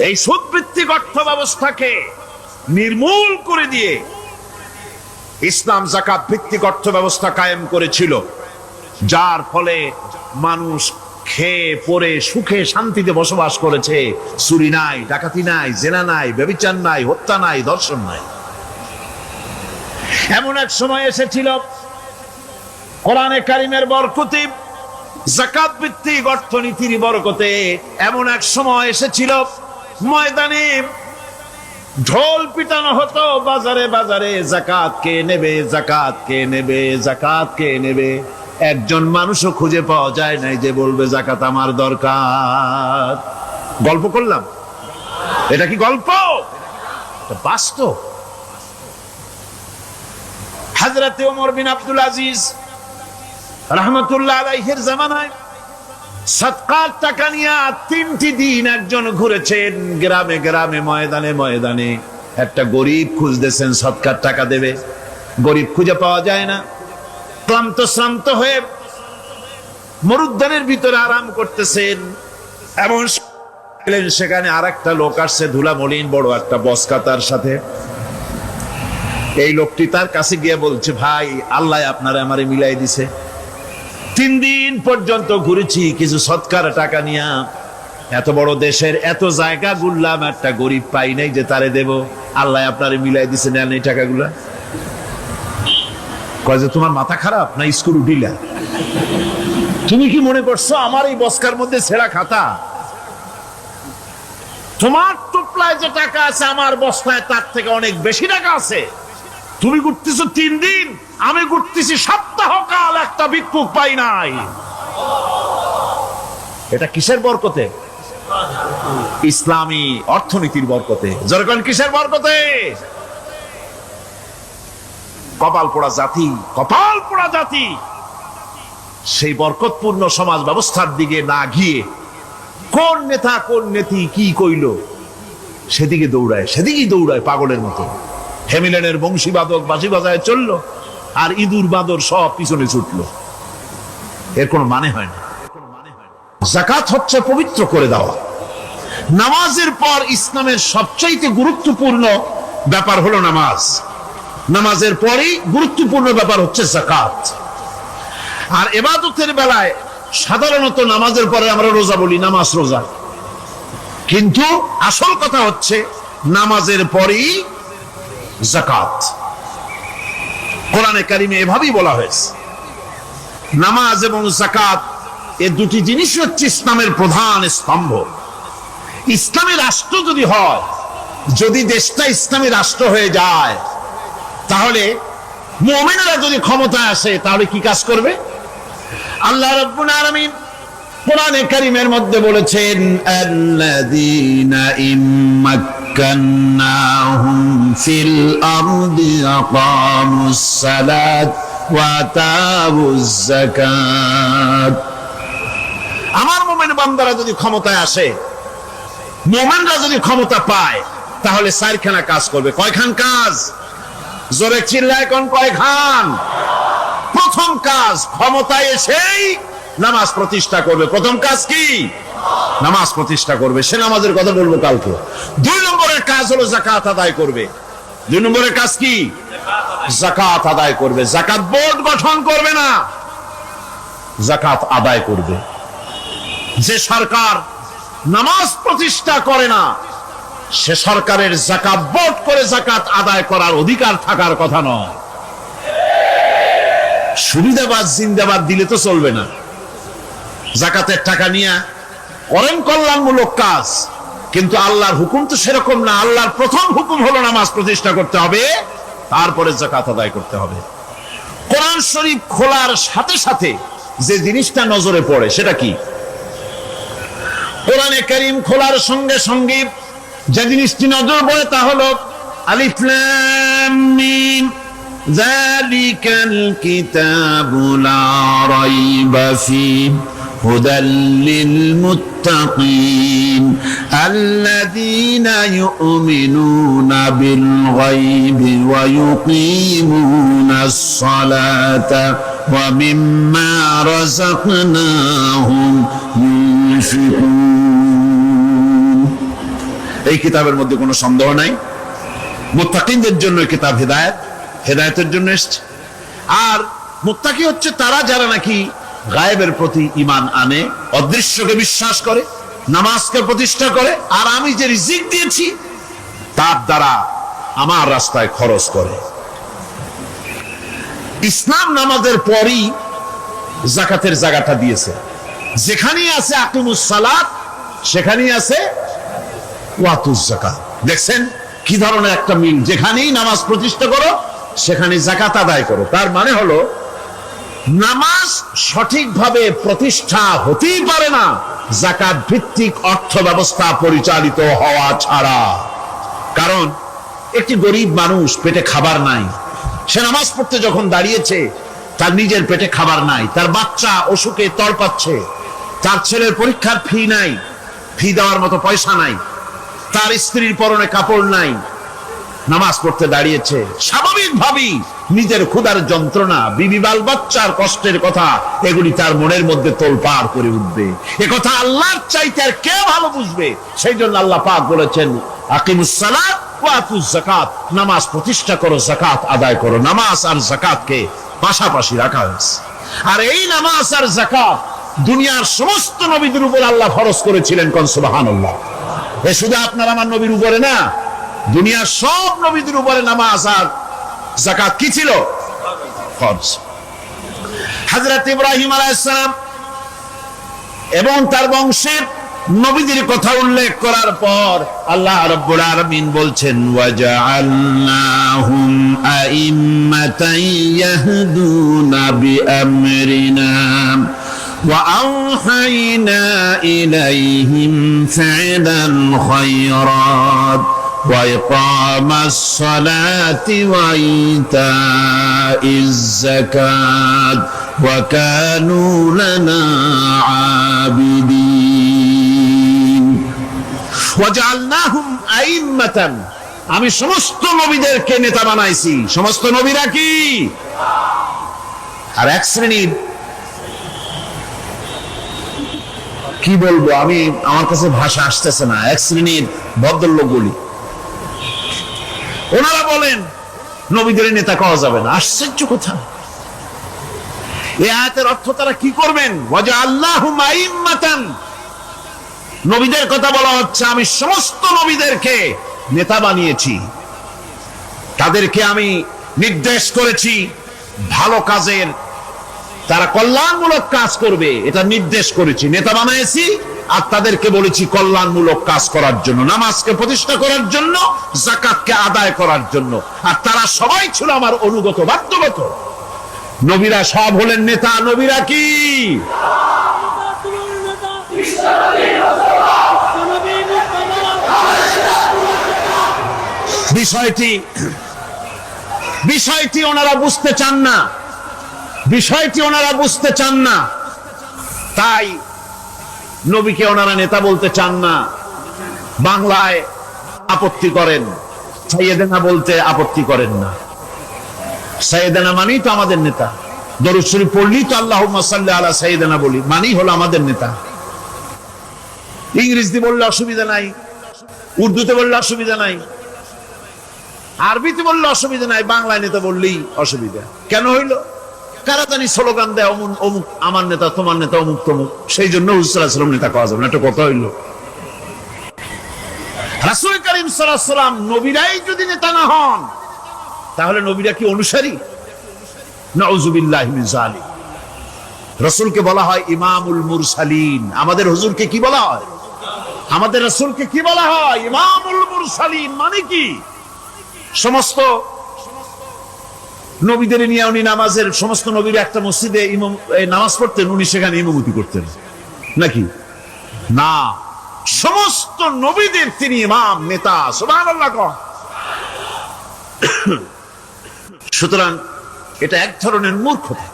এই সুদভিত্তিক অর্থ ব্যবস্থাকে নির্মূল করে দিয়ে ইসলাম যাকাত ভিত্তিক অর্থ ব্যবস্থা কায়েম করেছিল, যার ফলে মানুষ খেয়ে পরে সুখে শান্তিতে বসবাস করেছে। চুরি নাই, ডাকাতি নাই, জেনা নাই, ব্যভিচার নাই, হত্যা নাই, ধর্ষণ নাই। এমন এক সময় এসেছিল কোরআনে কারিমের বরকতে, যাকাত ভিত্তিক অর্থনীতির বরকতে এমন এক সময় এসেছিল ময়দানে ঢোল পিটানো হতো বাজারে বাজারে, যাকাত কে নেবে, যাকাত কে নেবে, যাকাত কে নেবে। একজন মানুষও খুঁজে পাওয়া যায় নাই যে বলবে যাকাত আমার দরকার। গল্প করলাম? এটা কি গল্প? এটা বাস্তব। হযরত ওমর বিন আব্দুল আজিজ রাহমাতুল্লাহ আলাইহির জামানায় সদকার টাকা নিয়ে 3টি দিন একজন ঘুরেছেন গ্রামে গ্রামে, ময়দানে ময়দানে। একটা গরিব খুঁজতেছেন সদকার টাকা দেবে, গরিব খুঁজে পাওয়া যায় না। ক্লান্ত শ্রান্ত হয়ে মরুদ্যানের ভিতরে আরাম করতেছেন, এমন সেখানে আর একটা লোক আসছে, ধুলা মলিন বড় একটা বস্কা তার সাথে। এই লোকটি তার কাছে গিয়ে বলছে, ভাই আল্লাহ আপনারে আমারে মিলাই দিছে, 3 দিন পর্যন্ত ঘুরেছি কিছু সদকার টাকা নিয়া, এত বড় দেশের এত জায়গা ঘুরলাম, একটা গরিব পাই নাই যে তারে দেব, আল্লাহ আপনারে মিলাই দিছে, নেন এই টাকাগুলা। কয় যে তোমার মাথা খারাপ না স্কুল উঠিলা? তুমি কি মনে করছো আমার এই বস্কার মধ্যে ছেঁড়া খাতা? তোমার টুপলায় যে টাকা আছে আমার বস্তায় তার থেকে অনেক বেশি টাকা আছে। তুমি ঘুরতেছো 3 দিন, আমি ঘুরতেছি সপ্তাহকাল, একটা ভিক্ষুক পাই নাই। এটা কিসের বরকতে? ইসলামী অর্থনীতির বরকতে। যখন কিসের বরকতে? কপাল পোড়া জাতি, কপাল পোড়া জাতি সেই বরকতপূর্ণ সমাজ ব্যবস্থার দিকে না গিয়ে কোন নেতা কোন নেত্রী কি কইল সেদিকে দৌড়ায়, সেদিকেই দৌড়ায় পাগলের মতো। হেমিলেনের বংশীবাদক বাঁশি বাজায় চললো, আর ইঁদুর বাঁদর সব পিছনে ছুটলো। এর কোনো মানে হয় না। যাকাত হচ্ছে পবিত্র করে দেওয়া। নামাজের পর ইসলামের সবচাইতে গুরুত্বপূর্ণ ব্যাপার হলো নামাজ। নামাজের পরেই গুরুত্বপূর্ণ ব্যাপার হচ্ছে যাকাত। আর ইবাদতের বেলায় সাধারণত নামাজের পরে আমরা রোজা বলি, নামাজ রোজা, কিন্তু আসল কথা হচ্ছে নামাজের পরেই যাকাত। কোরআনে কারিমে এভাবেই বলা হয়েছে। নামাজ এবং যাকাত এই দুটি জিনিস হচ্ছে ইসলামের প্রধান স্তম্ভ। ইসলামী রাষ্ট্র যদি হয়, যদি দেশটা ইসলামী রাষ্ট্র হয়ে যায়, তাহলে মুমিনরা যদি ক্ষমতায় আসে তাহলে কি কাজ করবে? আল্লাহ রাব্বুল আলামিন কোরআনে কারীমের মধ্যে বলেছেন, আল্লাযীনা ইম্মাক্কান্নাহুম ফিল আরদি আকামুস সালাত ওয়া আতাউজ যাকাত। আমার মুমিন বান্দারা যদি ক্ষমতায় আসে, মুমিনরা যদি ক্ষমতা পায়, তাহলে 4খানা কাজ করবে। কয়খান কাজ? জোরে চিল্লায় কোন কয়খান? প্রথম কাজ, ক্ষমতায় এসেই নামাজ প্রতিষ্ঠা করবে। প্রথম কাজ কি? নামাজ প্রতিষ্ঠা করবে। সে নামাজের কথা বলবো কালকে। 2 নম্বরের কাজ হলো যাকাত আদায় করবে। 2 নম্বরের কাজ কি? যাকাত আদায় করবে। যাকাত বোর্ড গঠন করবে না, যাকাত আদায় করবে। যে সরকার নামাজ প্রতিষ্ঠা করে না, সে সরকারের যাকাত বোর্ড করে যাকাত আদায় করার অধিকার থাকার কথা নয়। সুবিধাবাদ জিন্দাবাদ দিলে তো চলবে না। যাকাতের টাকা নিয়ে করেন কল্যাণমূলক কাজ, কিন্তু আল্লাহর হুকুম তো সেরকম না। আল্লাহর প্রথম হুকুম হলো নামাজ প্রতিষ্ঠা করতে হবে, তারপরে যাকাত আদায় করতে হবে। কোরআন শরীফ খোলার সাথে সাথে যে জিনিসটা নজরে পড়ে সেটা কি? কোরআনে কারীম খোলার সঙ্গে সঙ্গে যে জিনিসটি নজর পড়ে তা হলো আলিফ লাম মিম যালিকাল কিতাবু লা রাইবা ফীহি হুদাল লিল মুত্তাকিন আল্লাযীনা ইউমিনুনা বিল গায়বি ওয়া ইউকিমুনাস সালাতা ওয়া মিম্মা রাযাকনাহুম ইউনফিকুন। এই কিতাবের মধ্যে কোনো সন্দেহ নাই। মুত্তাকিনদের জন্য কিতাব হেদায়েত, হেদায়েতের জন্য এসেছে। আর মুত্তাকি হচ্ছে তারা যারা নাকি গায়েবের প্রতি ঈমান আনে, অদৃশ্যকে বিশ্বাস করে, নামাজকে প্রতিষ্ঠা করে, আর আমি যে রিজিক দিয়েছি তার দ্বারা আমার রাস্তায় খরচ করে। ইসলাম নামাজের পরই যাকাতের জায়গাটা দিয়েছে। যেখানেই আছে আকিমুস সালাত, সেখানেই আছে ওয়াতুজ যাকাত। দেখছেন কি ধরনের একটা মিল, যেখানেই নামাজ প্রতিষ্ঠা করো সেখানে যাকাত আদায় করো। তার মানে হলো নামাজ সঠিকভাবে প্রতিষ্ঠা হতেই পারে না যাকাত ভিত্তিক অর্থ ব্যবস্থা পরিচালিত হওয়া ছাড়া। কারণ একটি গরিব মানুষ, পেটে খাবার নাই, সে নামাজ পড়তে যখন দাঁড়িয়েছে তার নিজের পেটে খাবার নাই, তার বাচ্চা অসুখে তড়পাচ্ছে, তার ছেলের পরীক্ষার ফি নাই, ফি দেওয়ার মতো পয়সা নাই, তার স্ত্রীর পরনে কাপড় নাই, নামাজ পড়তে দাঁড়িয়েছে, স্বাভাবিকভাবেই নিজের ক্ষুধার যন্ত্রণা, বিবি বাল বাচ্চার কষ্টের কথা এগুলি তার মনের মধ্যে তোলপাড় করে উঠবে। এ কথা আল্লাহর চাইতে আর কে ভালো বুঝবে? সেই জন্য আল্লাহ পাক বলেছেন আকিমুস সালাত ওয়া আতুজ যাকাত, নামাজ প্রতিষ্ঠা করো, যাকাত আদায় করো। নামাজ আর যাকাতকে পাশাপাশি রাখা হয়েছে। আর এই নামাজ আর যাকাত দুনিয়ার সমস্ত নবীদের উপর আল্লাহ ফরজ করেছিলেন। কোন সুবহানাল্লাহ। এ শুধু আপনার আমার নবীর উপরে না, দুনিয়ার সব নবীদের উপরে নামাজ আর যাকাত কি ছিল? ফরজ। হযরত ইব্রাহিম আলাইহিস সালাম এবং তার বংশের নবীদের কথা উল্লেখ করার পর আল্লাহ রাব্বুল আলামিন বলছেন ওয়াজআলনাহুম আইম্মাতান ইয়াহদুনা বিআমরিনা وأوحينا إليهم فعل الخيرات وإقام الصلاة وإيتاء الزكاة وكانوا لنا عابدين وجعلناهم أئمة আমি সমস্ত নবীদেরকে নেতা বানাইছি। সমস্ত নবীরা কি? আর এক শ্রেণীর, কি বলবো আমি, আমার কাছে ভাষা আসতেছে না, এক শ্রেণীর ভদ্রলোক বলি, ওনারা বলেন নবীদের নেতা কওয়া যাবে না। আশ্চর্য কথা, এই আয়াতের অর্থ তারা কি করবেন? ওয়াজআলনাহুম আইম্মাতান, নবীদের কথা বলা হচ্ছে আমি সমস্ত নবীদেরকে নেতা বানিয়েছি, তাদেরকে আমি নির্দেশ করেছি ভালো কাজের, তারা কল্যাণমূলক কাজ করবে এটা নির্দেশ করেছি, নেতা বানাইছি। আর তাদেরকে বলেছি কল্যাণমূলক কাজ করার জন্য, নামাজকে প্রতিষ্ঠা করার জন্য, যাকাতকে আদায় করার জন্য। আর তারা সবাই ছিল আমার অনুগত, বাধ্যগত। নবীরা সব হলেন নেতা। নবীরা কি? বিষয়টি ওনারা বুঝতে চান না, বিষয়টি ওনারা বুঝতে চান না, তাই নবীকে ওনারা নেতা বলতে চান না। বাংলায় আপত্তি করেন, সাইয়েদেনা বলতে আপত্তি করেন না। সাইয়েদেনা মানেই তো আমাদের নেতা, দরুদ শরীফ পড়লেই তো আল্লাহুম্মা সাল্লি আলা সাইয়েদেনা বলি, মানেই হলো আমাদের নেতা। ইংরেজিতে বললে অসুবিধা নাই, উর্দুতে বললে অসুবিধা নাই, আরবিতে বললে অসুবিধা নাই, বাংলায় নেতা বললেই অসুবিধা। কেন হইল? কারা জানি স্লোগান দেয় অমুক আমার নেতা, তোমার নেতা অমুক তমুক, সেই জন্য হুজুর সাল্লাল্লাহু আলাইহি ওয়াসাল্লাম নেতা কওয়া যাবে না। একটা কথা হইল, রাসূল কারীম সাল্লাল্লাহু আলাইহি ওয়াসাল্লাম নবীরাই যদি নেতা না হন তাহলে নবীরা কি অনুসারী? নাউযুবিল্লাহি মিন যালিক। রাসূলকে বলা হয় ইমামুল মুরসালিন। আমাদের হুজুরকে কি বলা হয়? আমাদের রাসূলকে কি বলা হয়? ইমামুল মুরসালিন। মানে কি? সমস্ত নবীদের নিয়ে উনি নামাজের, সমস্ত নবীর একটা মসজিদে নামাজ পড়তেন, উনি সেখানে ইমামতি করতেন নাকি? না, সমস্ত নবীদের তিনি ইমাম, নেতা। সুবহানাল্লাহ। সুতরাং এটা এক ধরনের মূর্খতা।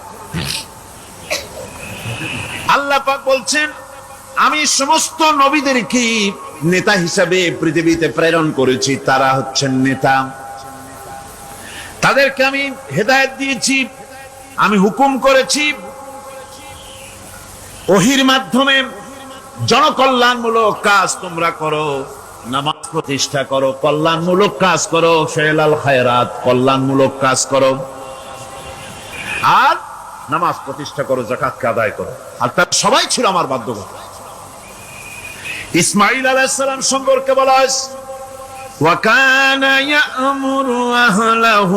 আল্লাহ পাক বলছেন আমি সমস্ত নবীদেরকে নেতা হিসাবে পৃথিবীতে প্রেরণ করেছি, তারা হচ্ছেন নেতা। তাদেরকে আমি হেদায়েত দিয়েছি, আমি হুকুম করেছি, ওহীর মাধ্যমে জনকল্যাণমূলক কাজ তোমরা করো, নামাজ প্রতিষ্ঠা করো, কল্যাণমূলক কাজ করো, ফেলাল খায়রাত, কল্যাণমূলক কাজ করো, আর নামাজ প্রতিষ্ঠা করো, যাকাতকে আদায় করো। আর তার সবাই ছিল আমার বাধ্যবাধকতা। ইসমাঈল আলাইহিস সালাম সম্পর্কে বলা হয়েছে, وَكَانَ يَأْمُرُ أَهْلَهُ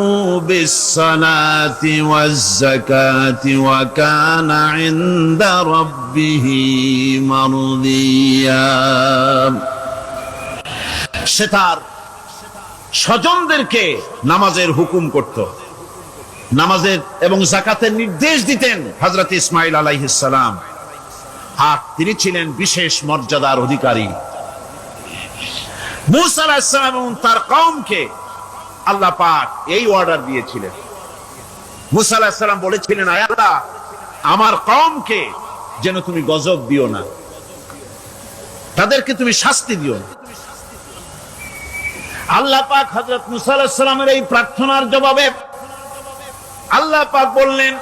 بِالصَّلَاةِ وَالزَّكَاةِ وَكَانَ عِندَ رَبِّهِ مَرْضِيًّا। সে তার স্বজনদেরকে নামাজের হুকুম করত, নামাজের এবং যাকাতের নির্দেশ দিতেন হযরত ইসমাঈল আলাইহিস সালাম। আর তিনি ছিলেন বিশেষ মর্যাদার অধিকারী। মূসা আলাইহিস সালাম এবং তার কওমকে আল্লাহ পাক এই অর্ডার দিয়েছিলেন। মূসা আলাইহিস সালাম বলেছিলেন, আয় আল্লাহ, আমার কওমকে যেন তুমি গজব দিও না, তাদেরকে তুমি শাস্তি দিও না। আল্লাহ পাক হযরত মূসা আলাইহিস সালামের এই প্রার্থনার জবাবে আল্লাহ পাক বললেন,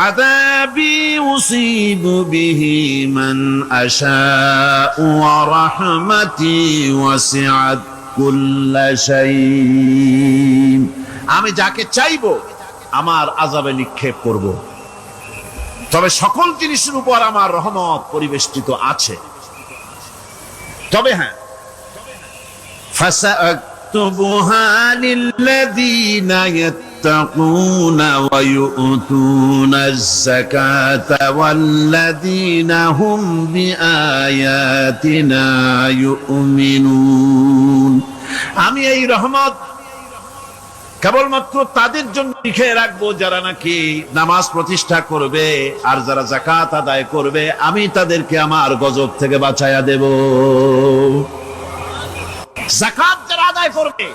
আযাবি উসিবু বিহি মান আশাউ ওয়া রাহমাতি ওয়াসিআত কুল্লা শাই। আমি যাকে চাইবো আমার আযাবে নিক্ষেপ করব, তবে সকল জিনিসের উপর আমার রহমত পরিবেষ্টিত আছে। তবে হ্যাঁ, ফাসাকতুবুহা লিল্লাযীনা ইয়াত্তাকুনা ওয়া ইউতুনাজ যাকাতা ওয়াল্লাযীনা হুম বিআয়াতিনা ইউমিনুন। আমি এই রহমত কেবলমাত্র তাদের জন্য লিখে রাখবো যারা নাকি নামাজ প্রতিষ্ঠা করবে আর যারা যাকাত আদায় করবে, আমি তাদেরকে আমার গজব থেকে বাঁচাইয়া দেব। যাকাত যারা আদায় করবে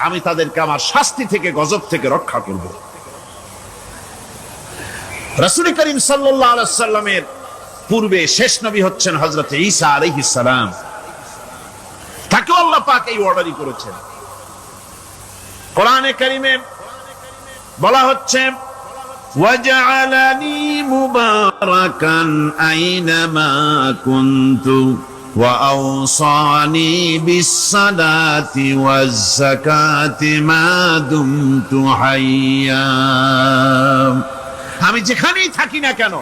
আমি তাদেরকে আমার শাস্তি থেকে, গজব থেকে রক্ষা করব। রাসূল করিম সাল্লাল্লাহু আলাইহি ওয়াসাল্লামের পূর্বে শেষ নবী হচ্ছেন হযরত ঈসা আলাইহিস সালাম। তাকে আল্লাহ পাক এই অর্ডারই করেছেন। কোরআনে কারিমে বলা হচ্ছে, ওয়াজআলানি মুবারাকান আইনামা কুনতু ওয়া আওসানি বিস-সালাতি ওয়াজ-যাকাতি মা দুমতু হাইয়্যা। আমি যেখানেই থাকি না কেন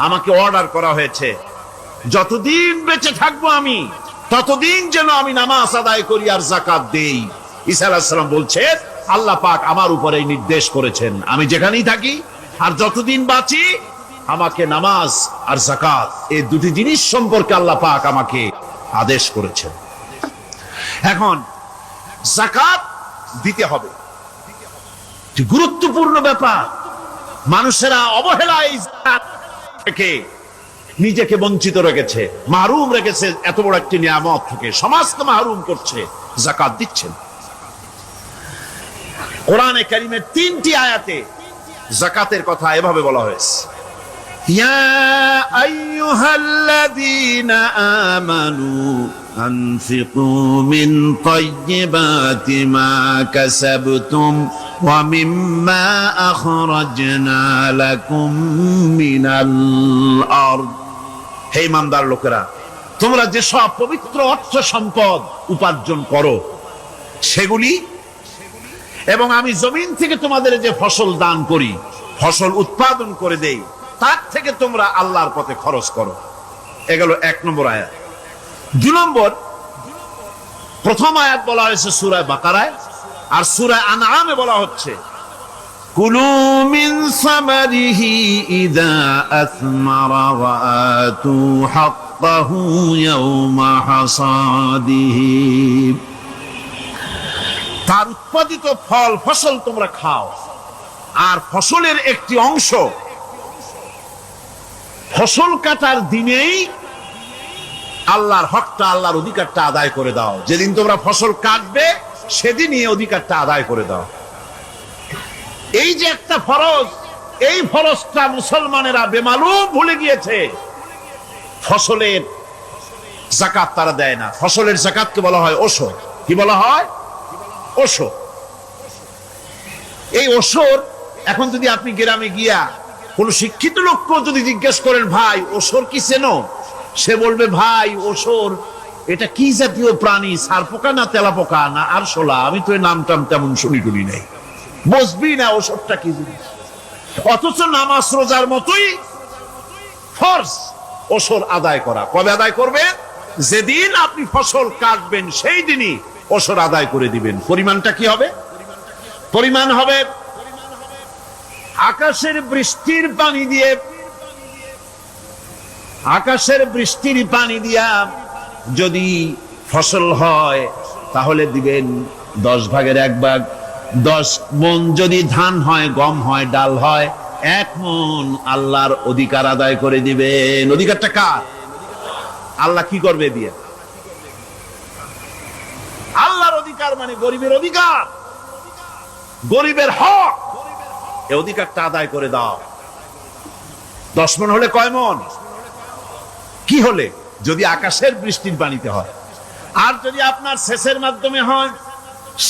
আমাকে অর্ডার করা হয়েছে, যতদিন বেঁচে থাকবো আমি ততদিন যেন আমি নামাজ আদায় করি আর যাকাত দেই। ঈসা আলাইহিস সালাম বলছেন, আল্লাহ পাক আমার উপরে এই নির্দেশ করেছেন, আমি যেখানেই থাকি আর যতদিন বাঁচি আমাকে নামাজ আর যাকাত এই দুটি জিনিস সম্পর্কে আল্লাহ পাক আমাকে আদেশ করেছেন। এখন যাকাত দিতে হবে, গুরুত্বপূর্ণ ব্যাপার। মানুষেরা অবহেলায় যাকাত থেকে নিজেকে বঞ্চিত রেখেছে, মাহরুম রেখেছে এত বড় একটি নিয়ামত থেকে, সমাজকে মাহরুম করছে, যাকাত দিচ্ছেন। কোরআনে কারিমের 3টি আয়াতে যাকাতের কথা এভাবে বলা হয়েছে, ইয়া আইয়ুহাল্লাযীনা আমানু আনফিকু মিন তাইয়্যিবাতি মা কাসাবতুম ওয়া মিম্মা আখরাজনা লাকুম মিনাল আরদ। হে ইমানদার লোকেরা, তোমরা যে সব পবিত্র অর্থ সম্পদ উপার্জন করো সেগুলি, এবং আমি জমিন থেকে তোমাদের যে ফসল দান করি, ফসল উৎপাদন করে দেই, তার থেকে তোমরা আল্লাহর পথে খরচ করো। এগুলো 1 নম্বর আয়াত। 2 নম্বর, প্রথম আয়াত বলা হয়েছে সূরা বাকারায়, আর সূরা আনআমে বলা হচ্ছে, কুলু মিন সামারিহি ইযা আসমারা ওয়া আতু হাক্কাহু ইয়াওমা হাসাদিহি। তার উৎপাদিত ফল ফসল তোমরা খাও, আর ফসলের একটি অংশ ফসল কাটার দিনেই আল্লাহর হকটা, আল্লাহর অধিকারটা আদায় করে দাও। যেদিন তোমরা ফসল কাটবে সেদিনই অধিকারটা আদায় করে দাও। এই যে একটা ফরজ, এই ফরজটা মুসলমানেরা বেমালুম ভুলে গিয়েছে। ফসলের যাকাত তারা দেয় না। ফসলের যাকাতকে বলা হয় ওশর। কি বলা হয়? ওশর। এই ওশর এখন যদি আপনি গ্রামে গিয়া কোন শিক্ষিত লোককে যদি জিজ্ঞেস করেন, ভাই ওশর কি চেনো? সে বলবে, ভাই ওশর এটা কি জাতীয় প্রাণী, সারপোকা না তেলাপোকা না আরশোলা, আমি তো এই নামটাম তেমন শুনি টুনি নাই, বুঝবি না ওষুধটা কি জিনিস। অথচ নামাজ রোজার মতোই ফরজ ওসর আদায় করা। কবে আদায় করবে? যেদিন আপনি ফসল কাটবেন সেই দিনই ওসর আদায় করে দিবেন। পরিমাণটা কি হবে? পরিমাণ হবে আকাশের বৃষ্টির পানি দিয়ে, আকাশের বৃষ্টির পানি দিয়া যদি ফসল হয় তাহলে দিবেন 10 ভাগের 1 ভাগ। 10 মণ যদি ধান হয়, গম হয়, ডাল হয়, 1 মণ আল্লাহর অধিকার আদায় করে দিবেন। অধিকারটা কার? আল্লাহ কি করবে দিয়ে? আল্লাহর অধিকার মানে গরিবের অধিকার, গরিবের হক। এই অধিকারটা আদায় করে দাও। 10 মণ হলে কয় মণ? কি হলে? যদি আকাশের বৃষ্টির পানিতে হয়। আর যদি আপনার সেচের মাধ্যমে হয়,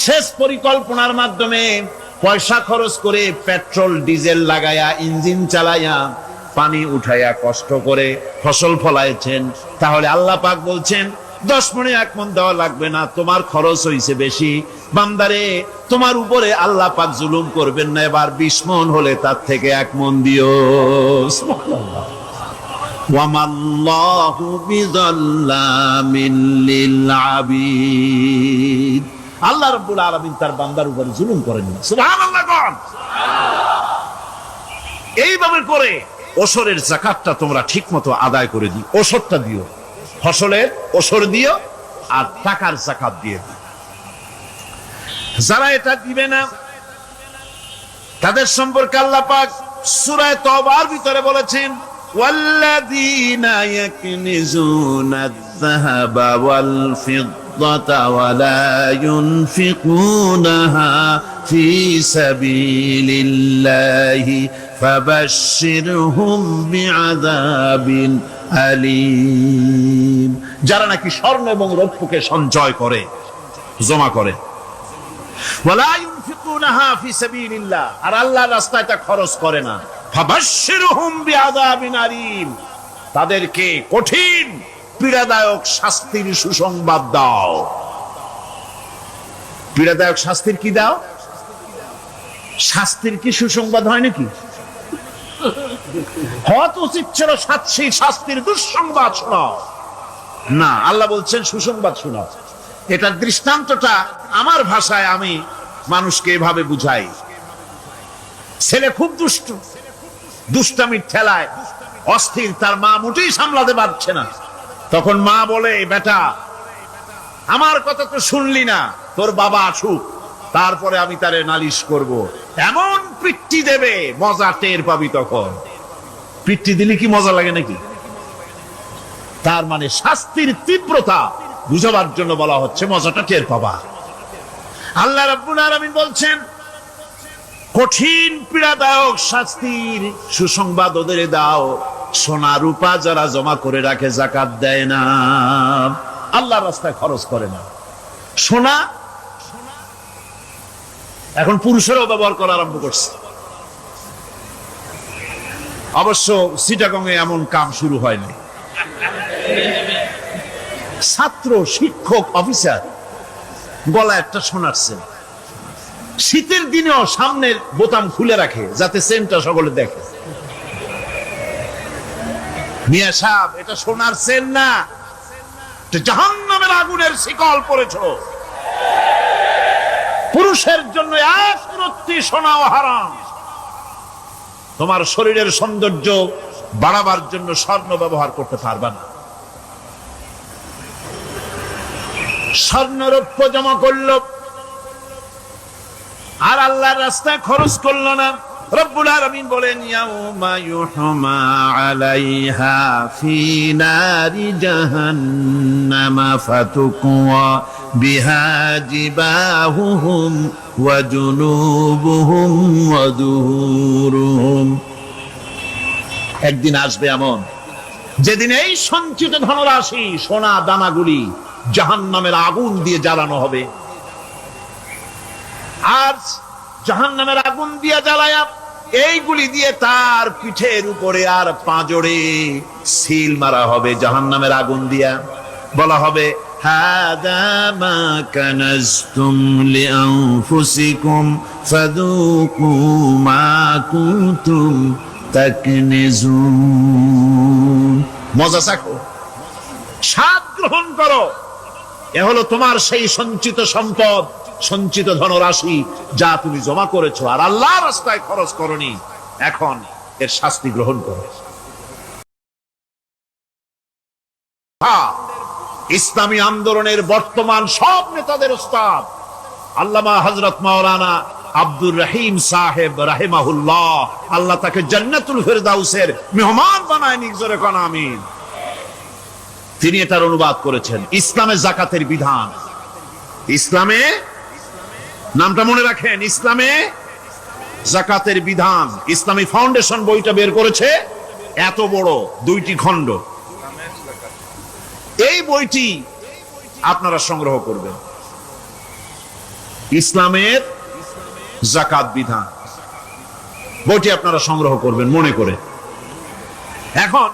সেচ পরিকল্পনার মাধ্যমে পয়সা খরচ করে পেট্রোল ডিজেল লাগায়া ইঞ্জিন চালাইয়া পানি উঠাইয়া কষ্ট করে ফসল ফলাইছেন, তাহলে আল্লাহ পাক বলছেন 10 মণে 1 মণ দেওয়া লাগবে না, তোমার খরচ হইছে বেশি। বান্দারে, তোমার উপরে আল্লাহ পাক জুলুম করবেন না, এবার 20 মণ হলে তার থেকে 1 মণ দিও। সুবহানাল্লাহ। ওয়ামাল্লাহু বিযাল্লামিন লিল আবিদ। আল্লাহ রাব্বুল আলামিন তার বান্দার উপরে জুলুম করেন না। সুবহানাল্লাহ। কোন এইভাবে করে ওসরের যাকাতটা তোমরা ঠিকমতো আদায় করে দিও। ওসরটা দিও, ফসলের ওসর দিও আর টাকার যাকাত দিয়ে দিও। যারা এটা দিবে না তাদের সম্পর্কে আল্লাহ পাক সূরা তওবার ভিতরে বলেছেন, ওয়াল্লাযীনা ইয়াকনিজুনা আয-যাহাবা ওয়াল ফিদ্দাতা ওয়া লা ইউনফিকুনাহা ফী সাবিলিল্লাহি ফাবাশশিরহুম বিআযাবিন আলীম। যারা নাকি স্বর্ণ এবং রৌপ্যকে সঞ্চয় করে, জমা করে, ওয়ালা ইউনফিকুনাহা ফী সাবিলিল্লাহ, আর আল্লাহর রাস্তায় তা খরচ করে না, ফাবাশশিরহুম বিআযাবিন আলীম, তাদেরকে কঠিন পীড়াদায়ক শাস্তির সুসংবাদ দাও। পীড়াদায়ক শাস্তির কি দাও? শাস্তির কি সুসংবাদ হয় নাকি? হয়তো উচিত ছিল শাস্তির দুঃসংবাদ শোনাও, না, আল্লাহ বলছেন সুসংবাদ শোনাও। এটার দৃষ্টান্তটা আমার ভাষায় আমি মানুষকে এভাবে বুঝাই। ছেলে খুব দুষ্ট, দুষ্টামির ঠেলায় অস্থির, তার মা মোটেই সামলাতে পারছে না। তখন মা বলে, বেটা আমার কথা তো শুনলি না, তোর বাবা আসুক, তারপরে আমি তারে নালিশ করব। এমন পিট্টি দেবে, মজা টের পাবি। তখন পিট্টি দিলে কি মজা লাগে নাকি? তার মানে শাস্তির তীব্রতা বুঝাবার জন্য বলা হচ্ছে, মজাটা টের পাবা। আল্লাহ রাব্বুল আলামিন বলছেন, কঠিন পীড়াদায়ক শাস্তির সুসংবাদ ওদের দাও, সোনা রূপা যারা জমা করে রাখে, যাকাত দেয় না, আল্লাহর রাস্তায় খরচ করে না। সোনা এখন পুরুষেরাও ব্যবহার করা আরম্ভ করছে। অবশ্য চিটাগংয়ে এমন কাম শুরু হয়নি। ছাত্র, শিক্ষক, অফিসার গলা একটা সোনার চেন, শীতের দিনেও সামনের বোতাম খুলে রাখে যাতে চেনটা সকলে দেখে। মিয়া সাহেব, এটা সোনার চেন না, জাহান্নামের আগুনের শিকল পড়েছ। পুরুষের জন্য এক রত্তি সোনাও হারাম। তোমার শরীরের সৌন্দর্য বাড়াবার জন্য স্বর্ণ ব্যবহার করতে পারবা না। স্বর্ণ রৌপ্য জমা করলো আর আল্লাহর রাস্তায় খরচ করলো না। রব্বুল আলামিন বলেন, ইয়াউমা ইউহমা আলাইহা ফি নারি জাহান্নামা ফাতুকওয়া বিহা জিবাহুহুম ওয়া জুনুবুহুম ওয়া যুহুরুহুম। একদিন আসবে এমন যেদিন এই সঞ্চিত ধনরাশি, সোনা দানাগুলি জাহান্নামের আগুন দিয়ে জ্বালানো হবে। আর জাহান্নামের আগুন দিয়ে জ্বালায়া এইগুলি দিয়ে তার পিঠের উপরে আর পাঁজরে সিল মারা হবে জাহান্নামের আগুন দিয়া। বলা হবে হাদা মা কানাজতুম লিআনফুসিকুম ফাযুকু মা কুনতুম তাকনিজুন। মজা চাখো, স্বাদ গ্রহণ করো, এ হলো তোমার সেই সঞ্চিত সম্পদ, সঞ্চিত ধনরাশি যা তুমি জমা করেছো আর আল্লাহর রাস্তায় খরচ করনি, এখন এর শাস্তি গ্রহণ করো। ইসলামী আন্দোলনের বর্তমান সব নেতাদের উস্তাদ আল্লামা হযরত মাওলানা আব্দুর রহিম সাহেব রাহিমাহুল্লাহ, আল্লাহ তাকে জান্নাতুল ফেরদাউসের মেহমান বানায় নিক, জোরে কোন আমিন। তিনি এটার অনুবাদ করেছেন ইসলামে জাকাতের বিধান। ইসলামে, নামটা মনে রাখেন, ইসলামে জাকাতের বিধান। ইসলামী ফাউন্ডেশন বইটা বের করেছে, এত বড় 2টি খণ্ড। এই বইটি আপনারা সংগ্রহ করবেন, ইসলামের জাকাত বিধান, বইটি আপনারা সংগ্রহ করবেন মনে করে। এখন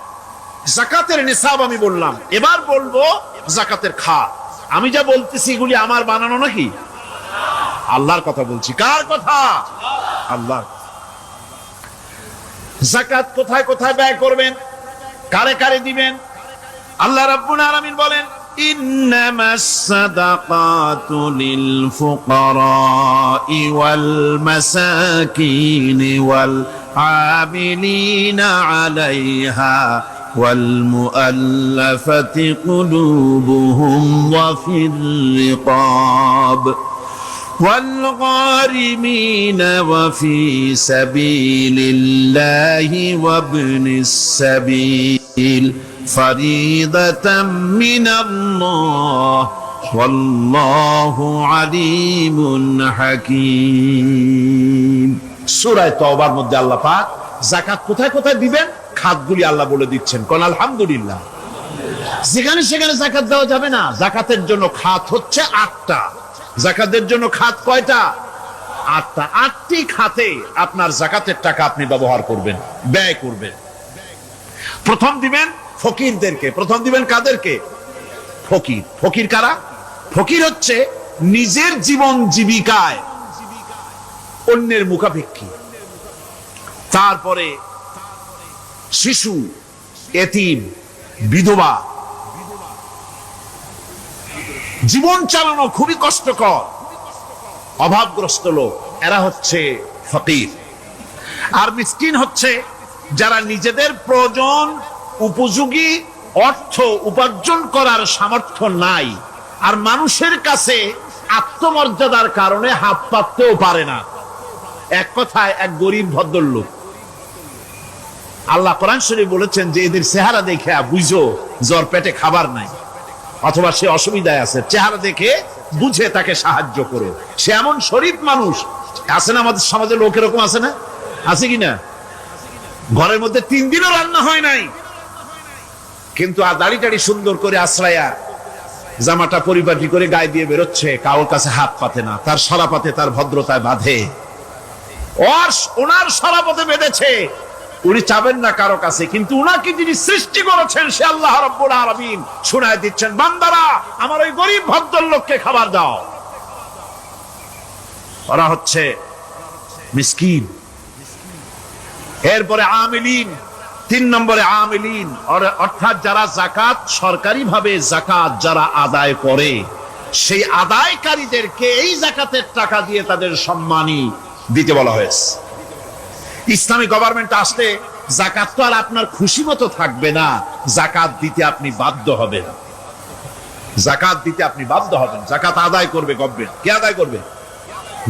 জাকাতের নিসাব আমি বললাম, এবার বলবো জাকাতের খাত। আমি যা বলতেছি এগুলি আমার বানানো নাকি? আল্লাহর কথা বলছি। কার কথা? আল্লাহ। জাকাত কোথায় কোথায় ব্যয় করবেন, কারে কারে দিবেন? আল্লাহ রাব্বুল আলামিন বলেন ইন্নামাস সাদাকাতু লিল ফুকারাই ওয়াল মাসাকিন ওয়াল আমিলিনা আলাইহা ওয়াল মুআল্লাফাতি কুলুবুহুম ওয়া ফির রিকাব والغارمين وفي سبيل الله وابن السبيل فريضة من الله والله عليم حكيم। সূরা তাওবার মধ্যে আল্লাহ পাক যাকাত কোথায় কোথায় দিবেন খাতগুলি আল্লাহ বলে দিচ্ছেন। কোন আলহামদুলিল্লাহ। যেখানে সেখানে যাকাত দেওয়া যাবে না। যাকাতের জন্য খাত হচ্ছে 8টা। যাকাতের জন্য খাত কয়টা? 8টা। 8টি খাতে আপনার যাকাতের টাকা আপনি ব্যবহার করবেন, ব্যয় করবেন। প্রথম দিবেন ফকিরদেরকে। প্রথম দিবেন কাদেরকে? ফকির। ফকির কারা? ফকির হচ্ছে নিজের জীবন জীবিকায় অন্যের মুখাপেক্ষী। তারপরে শিশু, এতিম, বিধবা, জীবন চালানো খুবই কষ্টকর, অভাবগ্রস্ত লোক, এরা হচ্ছে ফকির। আর মিসকিন হচ্ছে যারা নিজেদের প্রয়োজন উপযোগী অর্থ উপার্জন করার সামর্থ্য নাই, আর মানুষের কাছে আত্মমর্যাদার কারণে হাত পাততেও পারে না। এক কথায় এক গরিব ভদ্রলোক। আল্লাহ কোরআন শরীফে বলেছেন যে এদের চেহারা দেখে বুঝো জ্বর পেটে খাবার নাই, অথবা সে অসুবিধায় আছে, চেহারা দেখে বুঝে তাকে সাহায্য করো। সে এমন শরীফ মানুষ আছে না আমাদের সমাজে? লোক এরকম আছে না? আছে কিনা? ঘরের মধ্যে 3 দিনও রান্না হয় নাই, কিন্তু দাড়ি টাড়ি সুন্দর করে আশ্রায়া জামাটা পরিপাটি করে গায়ে দিয়ে বেরোচ্ছে, কারোর কাছে হাত পাতে না, তার সরাপাতে তার ভদ্রতায় বাঁধে। ওনার সরাপথে বেঁধেছে, উনি চাবেন না কারো কাছে, কিন্তু উনাকে যিনি সৃষ্টি করেছেন সে আল্লাহ রাব্বুল আলামিন শোনায় দিচ্ছেন, বান্দারা আমার ওই গরিব ভদ্রলোককে খাবার দাও। ওরা হচ্ছে মিসকিন। এরপরে আমিলিন, 3 নম্বরে আমিলিন, অর্থাৎ যারা যাকাত সরকারিভাবে যাকাত যারা আদায় করে, সেই আদায়কারীদেরকে এই যাকাতের টাকা দিয়ে তাদের সম্মানী দিতে বলা হয়েছে। ইসলামী গভর্নমেন্ট আসলে যাকাত তো আর আপনার খুশি মতো থাকবে না, যাকাত দিতে আপনি বাধ্য হবেন। যাকাত দিতে আপনি বাধ্য হবেন। যাকাত আদায় করবে গভর্নমেন্ট। কে আদায় করবে?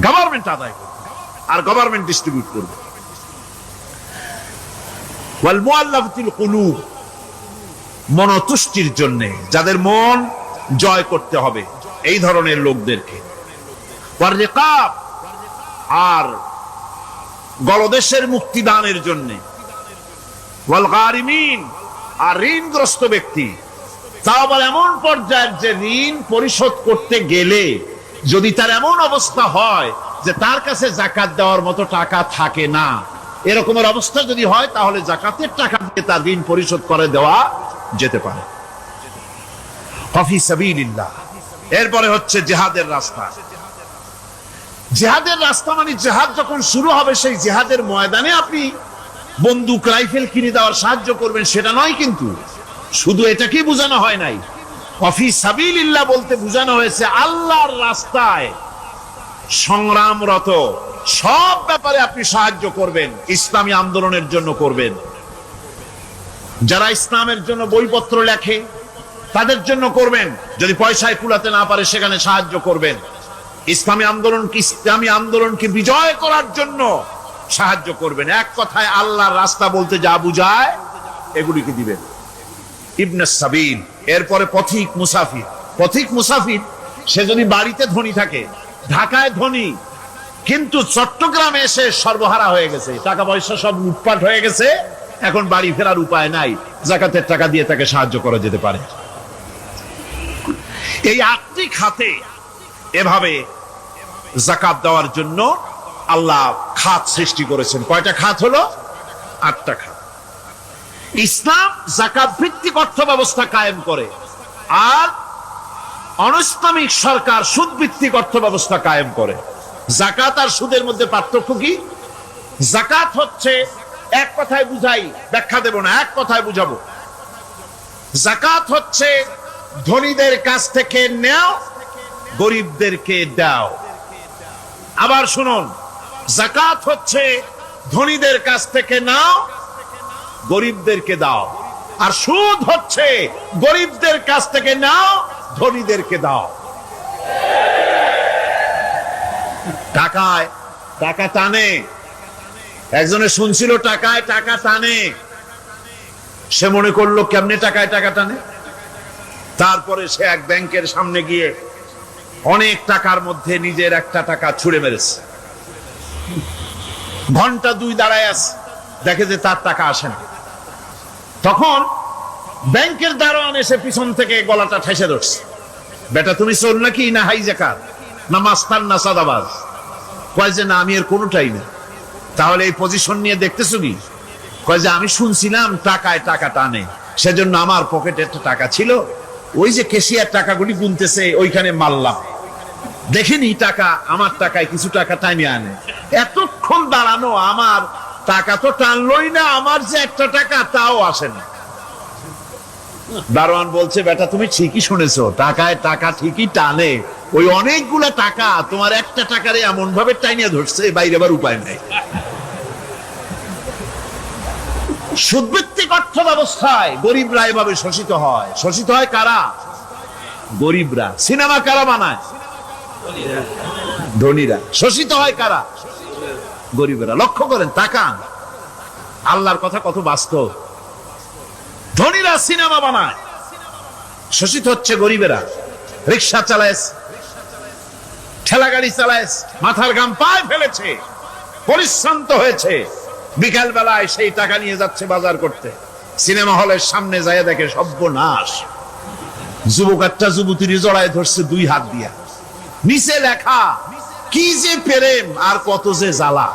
গভর্নমেন্ট আদায় করবে, আর গভর্নমেন্ট ডিস্ট্রিবিউট করবে। ওয়াল মুআল্লাফাতিল কুলুব, মনতুষ্টির জন্য, যাদের মন জয় করতে হবে, এই ধরনের লোকদেরকে। ওয়ার রিকাব, আর গলদেশের মুক্তিদানের জন্য। ওয়াল গারিমিন, আর ঋণগ্রস্ত ব্যক্তি। তা আবার এমন পর্যায়ের যে ঋণ পরিশোধ করতে গেলে যদি তার এমন অবস্থা হয় যে তার কাছে যাকাত দেওয়ার মতো টাকা থাকে না, এরকমের অবস্থা যদি হয়, তাহলে যাকাতের টাকা দিয়ে তার ঋণ পরিশোধ করে দেওয়া যেতে পারে। ফি সাবিলিল্লাহ। এরপরে হচ্ছে জিহাদের রাস্তা। জিহাদের রাস্তা মানে জিহাদ যখন শুরু হবে সেই জিহাদের ময়দানে আপনি বন্দুক রাইফেল কিনে দেওয়ার সাহায্য করবেন সেটা নয়, কিন্তু শুধু এটাকেই বোঝানো হয় নাই। ফি সাবিলিল্লাহ বলতে বোঝানো হয়েছে আল্লাহর রাস্তায় সংগ্রামরত সব ব্যাপারে আপনি সাহায্য করবেন, ইসলামী আন্দোলনের জন্য করবেন। যারা ইসলামের জন্য বইপত্র লেখে তাদের জন্য করবেন, যদি পয়সায় কুলাতে না পারে সেখানে সাহায্য করবেন। ইসলামী আন্দোলনকে বিজয় করার জন্য সাহায্য করবেন। এক কথায় আল্লাহর রাস্তা বলতে যা বুঝায় এগুলিকে দিবেন। ইবনে সাবিল, এরপরে পথিক মুসাফির। পথিক মুসাফির সে যদি বাড়িতে ধনী থাকে, ঢাকায় ধনী, কিন্তু চট্টগ্রামে এসে সর্বহারা হয়ে গেছে, টাকা পয়সা সব লুটপাট হয়ে গেছে, এখন বাড়ি ফেরার উপায় নাই, যাকাতের টাকা দিয়ে তাকে সাহায্য করা যেতে পারে। এই 8টি খাতে এভাবে যাকাত দেওয়ার জন্য আল্লাহ খাত সৃষ্টি করেছেন। কয়টা খাত হলো? 8টা খাত। ইসলাম যাকাত ভিত্তিক অর্থ ব্যবস্থা কায়েম করে, আর অনৈসলামিক সরকার সুদ ভিত্তিক অর্থ ব্যবস্থা কায়েম করে। যাকাত আর সুদের মধ্যে পার্থক্য কি? যাকাত হচ্ছে, এক কথায় বুঝাই, ব্যাখ্যা দেব না, এক কথায় বুঝাবো। যাকাত হচ্ছে ধনীদের কাছ থেকে নেও, গরিবদেরকে দাও। আবার শুনুন, যাকাত হচ্ছে ধনীদের কাছ থেকে নাও, গরিবদেরকে দাও। আর সুদ হচ্ছে গরিবদের কাছ থেকে নাও, ধনীদেরকে দাও। টাকায় টাকা টানে, একজনে শুনছিল টাকায় টাকা টানে, সে মনে করলো কেমনে টাকায় টাকা টানে। তারপরে সে এক ব্যাংকের সামনে গিয়ে অনেক টাকার মধ্যে নিজের একটা টাকা ছুড়ে মেরেছে। ঘন্টা 2 দাঁড়ায় আছে, দেখে যে তার টাকা আসে না। তখন ব্যাংকের দারোয়ান এসে পিছন থেকে গলাটা ঠেসে ধরছে, বেটা তুমি চোর নাকি, না হাইজাকার, না মাস্তান, না সাদাবাজ? কয় যে না, আমি এর কোনোটাই না। তাহলে এই পজিশন নিয়ে দেখতেছো কি? কয় যে আমি শুনছিলাম টাকায় টাকা টানে, সেজন্য আমার পকেটে একটা টাকা ছিল, ওই যে কেশিয়ার টাকাগুলি গুনতেছে ওইখানে মারলাম, দেখিনি টাকা, আমার টাকায় কিছু টাকা টাইমে আনে। এতক্ষণ দাঁড়ানো, আমার টাকা তো টানলই না, আমার যে একটা টাকা তাও আসে না। দারোয়ান বলছে, বেটা তুমি ঠিকই শুনেছো, টাকায় টাকা ঠিকই টানে, ওই অনেকগুলা টাকা তোমার একটা টাকারে এমন ভাবে টাইনিয়া ধরছে, বাইরে আবার উপায় নাই। সুদভিত্তিক অর্থ ব্যবস্থায় গরিবরা এভাবে শোষিত হয়। শোষিত হয় কারা? গরিবরা। সিনেমা কারা বানায়? ধনীরা। শোষিত হয় কারা? গরিবরা। লক্ষ্য করেন, তাকান, আল্লাহর কথা কত বাস্তব। ধনীরা সিনেমা বানায়, শোষিত হচ্ছে গরিবেরা। রিক্সা চালায়, ঠেলা গাড়ি চালায়, মাথার ঘাম পায়ে ফেলেছে, পরিশ্রান্ত হয়েছে, বিকাল বেলায় সেই টাকা নিয়ে যাচ্ছে বাজার করতে। সিনেমা হলের সামনে যায় দেখে সর্বনাশ, যুবক একটা যুবতীর জড়ায় ধরছে 2 হাত দিয়া, নিচে লেখা কি যে প্রেম আর কত যে জ্বালা।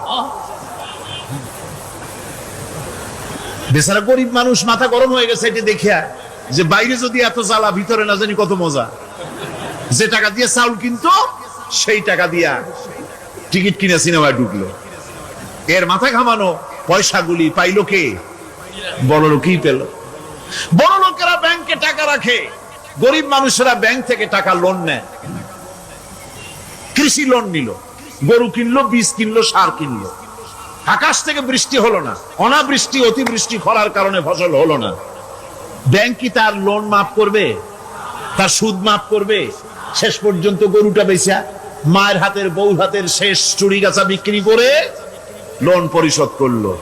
বেচারা গরিব মানুষ মাথা গরম হয়ে গেছে এটা দেখিয়া, যে বাইরে যদি এত জ্বালা, ভিতরে না জানি কত মজা। যে টাকা দিয়ে চাউল কিনতো সেই টাকা দিয়া টিকিট কিনে সিনেমায় ঢুকলো। এর মাথা ঘামানো পয়সাগুলি পাইলো কে? বড় লোকই পেল। বড় লোকেরা ব্যাংকে টাকা রাখে, গরিব মানুষেরা ব্যাংক থেকে টাকা লোন নেয়। কৃষি লোন নিল, গরু কিনলো, বীজ কিনলো, সার কিনলো। আকাশ থেকে বৃষ্টি হলো না, অনাবৃষ্টি, অতিবৃষ্টি, খরার কারণে ফসল হলো না। ব্যাংক কি তার লোন মাফ করবে? তার সুদ মাফ করবে? শেষ পর্যন্ত গরুটা বেচা, মায়ের হাতের, বউর হাতের শেষ চুরি গাছা বিক্রি করে লোন পরিশোধ করলো।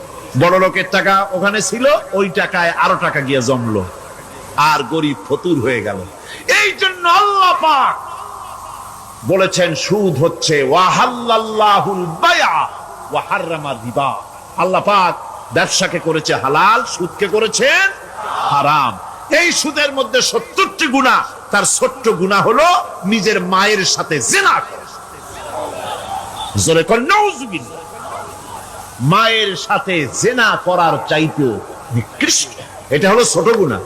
বড় লোকের টাকা ওখানে ছিল, ওই টাকায় আরো টাকা গিয়ে জমলো, আর গরিব ফতুর হয়ে গেল। এই জন্য আল্লাহ পাক বলেছেন সুদ হচ্ছে ওয়াহাল্লাল্লাহুল বায়আ ওয়া হাররামা রিবা। আল্লাহ পাক ব্যবসাকে করেছে হালাল, সুদকে করেছেন হারাম। এই সুদের মধ্যে 70টি গুনাহ, তার ছোট্ট গুনাহ হলো নিজের মায়ের সাথে জিনা করা। জোরে কর নাউযুবিল্লাহ। মায়ের সাথে জিনা করার চাইতে নিকৃষ্ট, এটা হলো ছোট গুনাহ।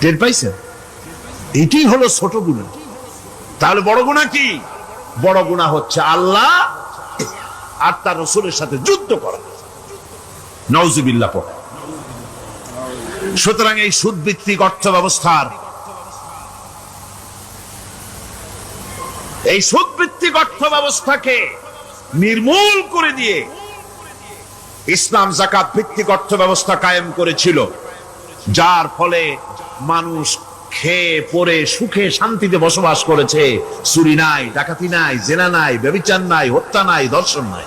টের পাইছেন? এটি হলো ছোট গুনাহ। তাহলে বড় গুনাহ কি? বড় গুনাহ হচ্ছে আল্লাহ আর তার রাসূলের সাথে যুদ্ধ করা। নাউযুবিল্লাহ পড়ে। সুতরাং এই সুদভিত্তিক অর্থ ব্যবস্থার, এই সুদভিত্তিক অর্থ ব্যবস্থাকে নির্মূল করে দিয়ে ইসলাম যাকাত ভিত্তিক অর্থ ব্যবস্থা কায়েম করেছিল, যার ফলে মানুষ খেয়ে পরে সুখে শান্তিতে বসবাস করেছে। চুরি নাই, ডাকাতি নাই, জেনা নাই, ব্যভিচার নাই, হত্যা নাই, ধর্ষণ নাই।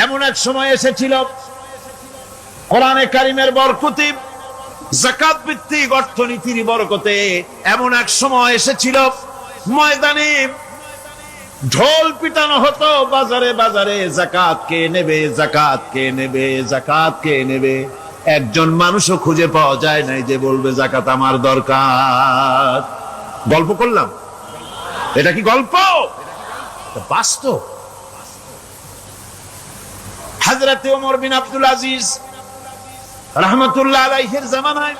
এমন এক সময় এসেছিল কোরআনে কারিমের বরকতে, যাকাত ভিত্তিক অর্থনীতির বরকতে এমন এক সময় এসেছিল ময়দানে ঢোল পিটানো হতো বাজারে বাজারে, যাকাত কে নেবে, যাকাত কে নেবে, যাকাত কে নেবে। একজন মানুষও খুঁজে পাওয়া যায় নাই যে বলবে যাকাত আমার দরকার। গল্প করলাম? এটা কি গল্প? বাস্তব। হযরত ওমর বিন আব্দুল আজিজ রাহমাতুল্লাহ আলাইহির জামানায়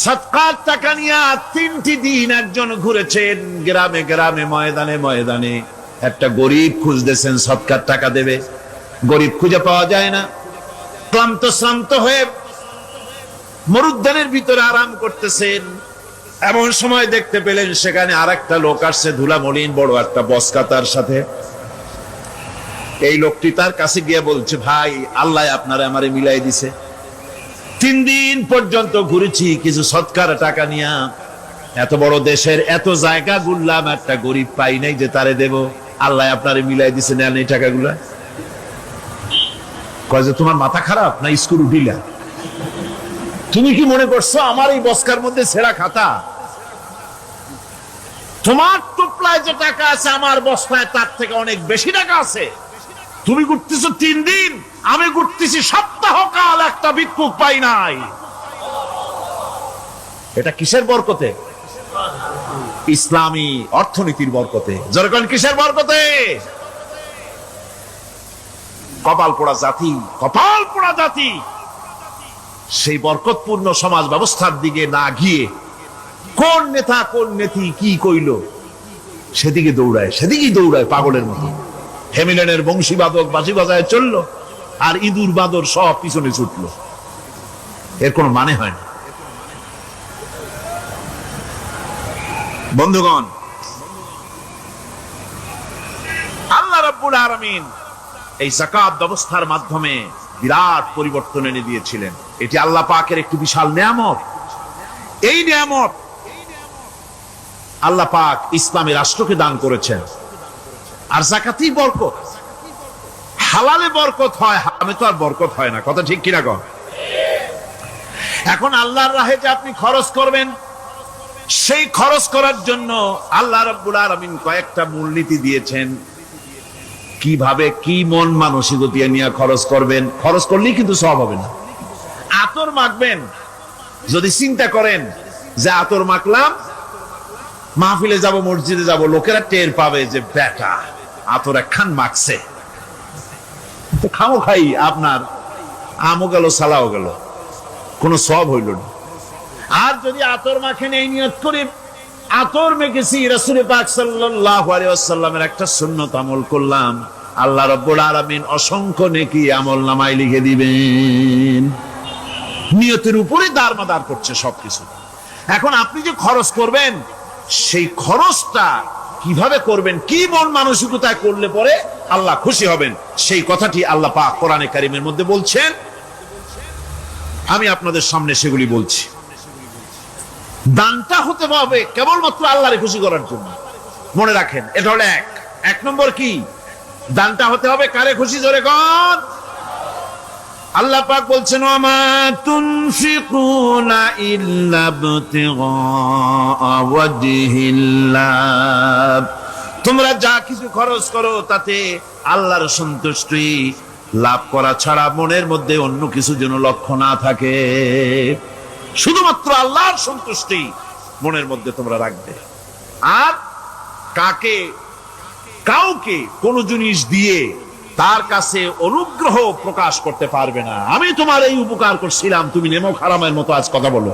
সদকার টাকা নিয়ে 3টি দিন একজন ঘুরেছেন গ্রামে গ্রামে, ময়দানে ময়দানে। একটা গরিব খুঁজতেছেন সদকার টাকা দেবে, গরিব খুঁজে পাওয়া যায় না। ক্লান্ত শ্রান্ত হয়ে মরুদ্যানের ভিতরে আরাম করতেছেন। এমন সময় দেখতে পেলেন সেখানে আরেকটা লোক আসছে, ধুলা মলিন বড় একটা বস্কা তার সাথে। এই লোকটি তার কাছে গিয়ে বলছে, ভাই আল্লাহ আপনারে আমারে মিলাই দিছে, 3 দিন পর্যন্ত ঘুরেছি কিছু সদকার টাকা নিয়া, এত বড় দেশের এত জায়গা ঘুরলাম, একটা গরিব পাই নাই যে তারে দেব, আল্লাহ আপনারে মিলাই দিছে, নেন এই টাকাগুলা। কয় যে তোমার মাথা খারাপ না স্কুল উঠিলা? তুমি কি মনে করছো আমার এই বস্কার মধ্যে ছেঁড়া খাতা? তোমার টুপলায় যে টাকা আছে আমার বস্তায় তার থেকে অনেক বেশি টাকা আছে। তুমি ঘুরতেছো 3 দিন, আমি ঘুরতেছি সপ্তাহকাল, একটা ভিক্ষুক পাই নাই। এটা কিসের বরকতে? ইসলামী অর্থনীতির বরকতে। যখন কিসের বরকতে? কপাল পোড়া জাতি, কপাল পোড়া জাতি সেই বরকতপূর্ণ সমাজ ব্যবস্থার দিকে না গিয়ে কোন নেতা কোন নেত্রী কি কইল সেদিকে দৌড়ায়, সেদিকেই দৌড়ায় পাগলের মতো। হেমিলেনের বংশী বাদক বাঁশি বাজায় চললো, আর ইঁদুর বাদর সব পিছনে ছুটলো। এর কোনো মানে হয় না। বন্ধুগণ, আল্লাহ রাব্বুল আলামিন এই যাকাত ব্যবস্থার মাধ্যমে বিরাট পরিবর্তন এনে দিয়েছিলেন। এটি আল্লাহ পাকের একটি বিশাল নিয়ামত। এই নিয়ামত আল্লাহ পাক ইসলামী রাষ্ট্রকে দান করেছেন। আর যাকাতই বরকত। হালালে বরকত হয়, হারামে তো আর বরকত হয় না। কথা ঠিক কিনা কন? এখন আল্লাহর রাহে যে আপনি খরচ করবেন, সেই খরচ করার জন্য আল্লাহ রাব্বুল আলামিন কয়েকটা মূলনীতি দিয়েছেন। কিভাবে কি মন মানসিকতা নিয়ে খরচ করবেন। খরচ করলেই কিন্তু সওয়াব হবে না। আতর মাখবেন, যদি চিন্তা করেন যে আতর মাখলাম, মাহফিলে যাব, মসজিদে যাব, লোকেরা টের পাবে যে বেটা আতর একখান মাখছে, তো খামো খাই আপনার আমও গেল সালাও গেল, কোনো সওয়াব হইল না। আর যদি আতর মাখেন এই নিয়ত করে আতর মেখেছি, রাসূল পাক সাল্লাল্লাহু আলাইহি ওয়াসাল্লামের একটা সুন্নাত আমল করলাম, আল্লাহ রাব্বুল আলামিন অসংখ্য নেকি আমলনামায় লিখে দিবেন। নিয়তের উপরে দারমাদার করছে সবকিছু। এখন আপনি যে খরচ করবেন, সেই খরচটা কিভাবে করবেন, কি মন মানসিকতায় করলে পরে আল্লাহ খুশি হবেন, সেই কথাটি আল্লাহ পাক কোরআনে কারীমের মধ্যে বলছেন। আমি আপনাদের সামনে সেগুলি বলছি। দানটা হতে হবে কেবলমাত্র আল্লাহরে খুশি করার জন্য। মনে রাখেন, এটা হলো এক নম্বর। কি দানটা হতে হবে কারে খুশি? জোরে কর। আল্লাহ পাক বলছেন, ওয়ামা তুনফিকুনা ইল্লা ইবতিগা ওয়াজহিল্লাহ, তোমরা যা কিছু খরচ করো তাতে আল্লাহর সন্তুষ্টি লাভ করা ছাড়া মনের মধ্যে অন্য কিছু যেন লক্ষ্য না থাকে। শুধুমাত্র আল্লাহর সন্তুষ্টি মনের মধ্যে তোমরা রাখবে। আর কাউকে কোন জিনিস দিয়ে তার কাছে অনুগ্রহ প্রকাশ করতে পারবে না। আমি তোমার এই উপকার করছিলাম, তুমি নেমো খারামের মতো আজ কথা বলো।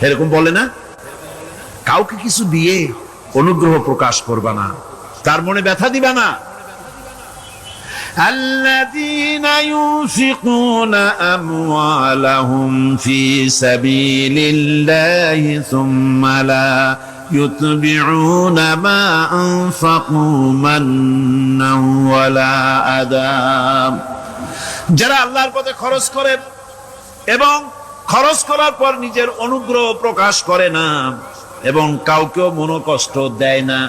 এরকম বলে না? কাউকে কিছু দিয়ে অনুগ্রহ প্রকাশ করবা না, তার মনে ব্যথা দিবা না। الذين ينفقون أموالهم في سبيل الله ثم لا يتبعون ما أنفقوا منا ولا أذى। যারা আল্লাহর পথে খরচ করে এবং খরচ করার পর নিজের অনুগ্রহ প্রকাশ করে না এবং কাউকেও মনোকষ্ট দেয় না,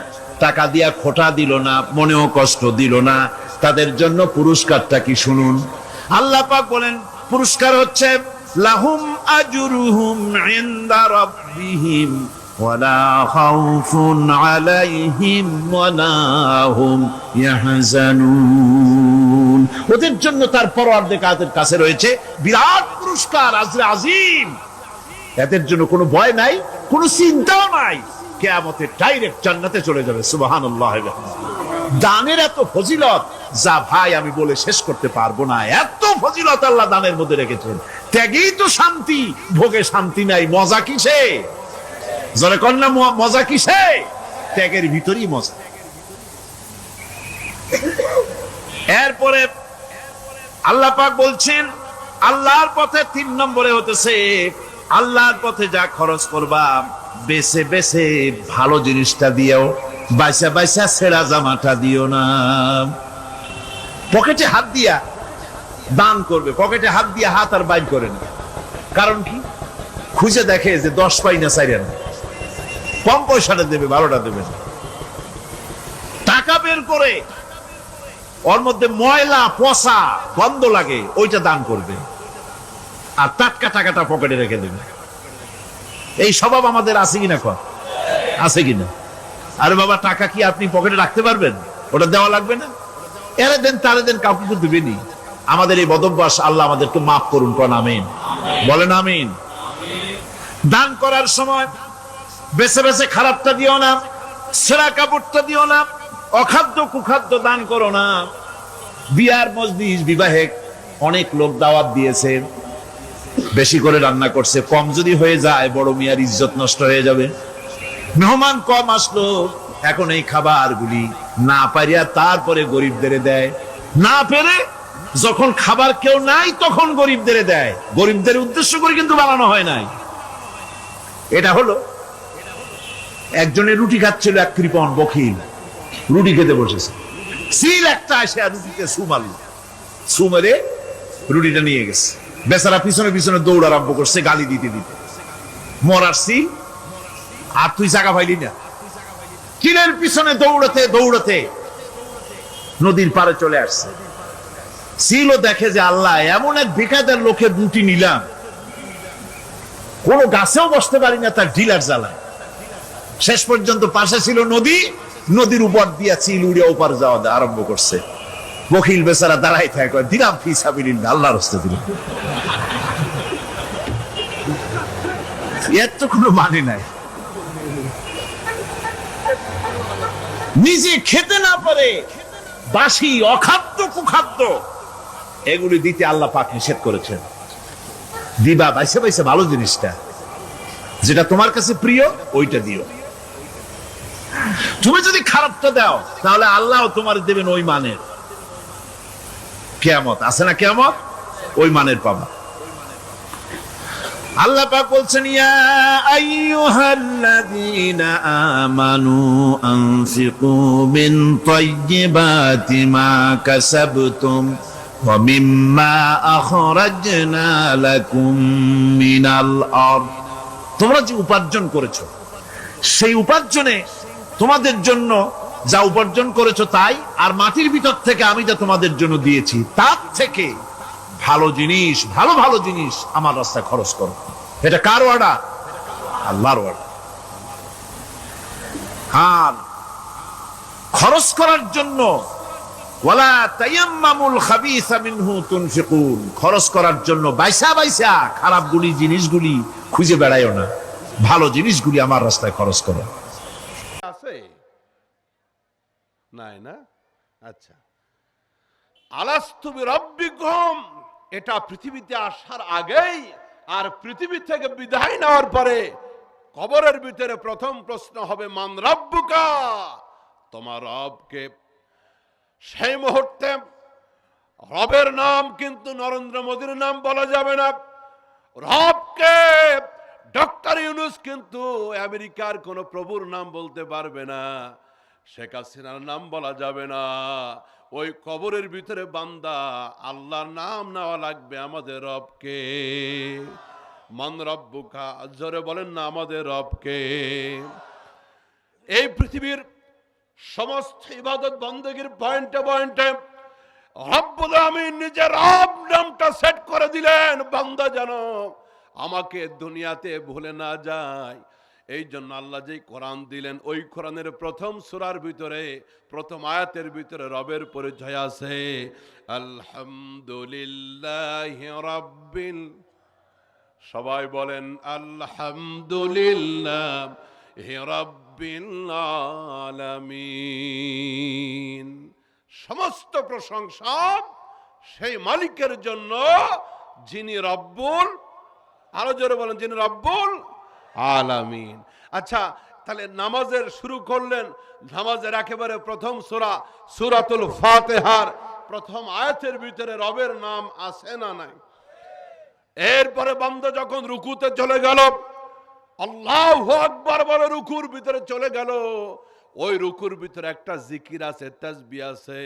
টাকা দিয়া খোটা দিল না, মনেও কষ্ট দিল না, তাদের জন্য পুরস্কারটা কি শুনুন। আল্লাহ পাক বলেন পুরস্কার হচ্ছে লাহুম আজরুহুম ইনদা রাব্বিহিম ওয়ালা খাউফুন আলাইহিম ওয়ালা হুম ইয়াহজানুন। ওদের জন্য তার পরওয়ারদিগারের কাছে রয়েছে বিরাট পুরস্কার, আজরে আজিম। এদের জন্য কোনো ভয় নাই, কোনো চিন্তাও নাই, কিয়ামতে ডাইরেক্ট জান্নাতে চলে যাবে। সুবহানাল্লাহ। দানের এত ফজিলত যা ভাই আমি বলে শেষ করতে পারবো না, এত ফজিলত আল্লাহ দানের মধ্যে রেখেছেন। ত্যাগেই তো শান্তি, ভোগে শান্তি নাই, মজা কিসে? জোরে কন্যা মজা কিসে? ত্যাগের ভিতরই মজা। এরপরে আল্লাহ পাক বলছেন আল্লাহর পথে 3 নম্বরে হতেছে আল্লাহর পথে যা খরচ করবা বেছে বেছে ভালো জিনিসটা দিও, বাইসা বাইসা ছেঁড়া জামাটা দিও না। পকেটে হাত দিয়া দান করবে, পকেটে হাত দিয়া হাত আর বাইর করে না। কারণ কি? খুঁজে দেখে যে 10 পাই না 4 আনা, কম পয়সাটা দেবে, ভালোটা দেবে না। টাকা বের করে ওর মধ্যে ময়লা পচা গন্ধ লাগে, ওইটা দান করবে, আর টাটকা টাকাটা পকেটে রেখে দেবে। এই স্বভাব আমাদের আছে কিনা? আছে কিনা? আরে বাবা, টাকা কি আপনি পকেটে রাখতে পারবেন? ওটা দেওয়া লাগবে না? এরা দেন তারা দেন, কাউকে তো দেবেনি। আমাদের এই বদভ্যাস আল্লাহ আমাদেরকে মাফ করুন, কোন আমিন বলেন। আমিন। দান করার সময় বেছে বেছে খারাপটা দিও না, ছেঁড়া কাপড়টা দিও না, অখাদ্য কুখাদ্য দান করো না। বিয়ার মজলিস, বিবাহে অনেক লোক দাওয়াত দিয়েছে, বেশি করে রান্না করছে, কম যদি হয়ে যায় বড় মিয়ার ইজ্জত নষ্ট হয়ে যাবে। মেহমান কম আসলো, এখন এই খাবারগুলি না পারিয়া তারপরে গরিবদের দেয়, না পেরে যখন খাবার কেউ নাই তখন গরিবদের দেয়। গরিবদের উদ্দেশ্য করে কিন্তু বানানো হয় নাই। এটা হলো একজনের রুটি খাচ্ছিল, এক কৃপণ বখিল রুটি খেতে বসেছে, সিল একটা এসে রুটিতে সু মারল, সু মেরে রুটিটা নিয়ে গেছে। বেচারা পিছনে পিছনে দৌড় আরম্ভ করছে, গালি দিতে দিতে। মরার সিল, আর তুই জায়গা পাইলি না। চিলের পিছনে দৌড়াতে দৌড়াতে নদীর পারে চলে আসছে। সিলও দেখে যে আল্লাহ, এমন এক বেকায়দার লোকের রুটি নিলাম, কোন গাছেও বসতে পারি না তার ঢিলার জ্বালা। শেষ পর্যন্ত পাশে ছিল নদী, নদীর উপর দিয়া চিল উড়ে ওপার যাওয়া আরম্ভ করছে। বকিল বেচারা দাঁড়াই থাকে, দিলাম ফি সাবিলিল্লাহ, আল্লাহর রাস্তায় দিলাম। এর তো কোনো মানে নাই। নিজে খেতে না পারে বাসি অখাদ্য কুখাদ্য এগুলি দিতে আল্লাহ পাক নিষেধ করেছেন। দিবা বাইসে বাইসে ভালো জিনিসটা, যেটা তোমার কাছে প্রিয়, ওইটা দিও। তুমি যদি খারাপটা দাও তাহলে আল্লাহ তোমার দেবেন ওই মানের। কিয়ামত আছে না? কিয়ামত ওই মানের পাবা। আল্লাহ পাক বলছেন ইয়া আইয়ুহাল্লাযীনা আমানু আনফিকু মিন তাইয়্যিবাতি মা কাসাবতুম ওয়া মিম্মা আখরাজনা লাকুম মিনাল আরদ। তোমরা যে উপার্জন করেছো, সেই উপার্জনে তোমাদের জন্য যা উপার্জন করেছো তাই, আর মাটির ভিতর থেকে আমি যা তোমাদের জন্য দিয়েছি তার থেকে ভালো জিনিস, ভালো ভালো জিনিস আমার রাস্তায় খরচ করো। এটা কার ওয়াদা? আল্লাহর ওয়াদা। আর খরচ করার জন্য ওয়ালা তায়াম্মামুল খাবিসা মিনহু তুনফিকুন, খরচ করার জন্য বাইসা বাইসা খারাপগুলি জিনিসগুলি খুঁজে বেড়াইও না, ভালো জিনিসগুলি আমার রাস্তায় খরচ করো। আছে নাই না? আচ্ছা, আলাস্তু বিরাব্বিকুম, এটা পৃথিবীতে আসার আগেই আর পৃথিবী থেকে বিদায় নেওয়ার পরে কবরের ভিতরে প্রথম প্রশ্ন হবে মান রব্বুকা, তোমার রবকে। সেই মুহূর্তে রবের নাম কিন্তু নরেন্দ্র মোদীর নাম বলা যাবে না। রবকে ডক্টর ইউনূস কিন্তু আমেরিকার কোন প্রভুর নাম বলতে পারবে না, শেখ হাসিনার নাম বলা যাবে না। ওই কবরের ভিতরে বান্দা আল্লাহর নাম নেওয়া লাগবে, আমাদের রবকে। মান রব্বুকা, জোরে বলেন না, আমাদের রবকে। এই পৃথিবীর সমস্ত ইবাদত বন্দেগীর পয়েন্টে পয়েন্টে রব্বুল আমিন নিজের রব নামটা সেট করে দিলেন, বান্দা যেন আমাকে দুনিয়াতে ভুলে না যায়। এই জন্য আল্লাহ যেই কোরআন দিলেন, ওই কোরআনের প্রথম সূরার ভিতরে প্রথম আয়াতের ভিতরে রবের পরিচয় আছে, আলহামদুলিল্লাহি রাব্বিল, সবাই বলেন আলহামদুলিল্লাহি রাব্বিল আলামিন। সমস্ত প্রশংসা সেই মালিকের জন্য যিনি রব্বুল, আরো জোরে বলেন, যিনি রব্বুল আলামিন। আচ্ছা, তাহলে নামাজের শুরু করলেন, নামাজের একেবারে প্রথম সূরা সূরাতুল ফাতিহার প্রথম আয়াতের ভিতরে রবের নাম আছে না নাই? এরপরে বান্দা যখন রুকুতে চলে গেল, আল্লাহু আকবার বলে রুকুর ভিতরে চলে গেল, ওই রুকুর ভিতরে একটা জিকির আছে, তাসবিহ আছে,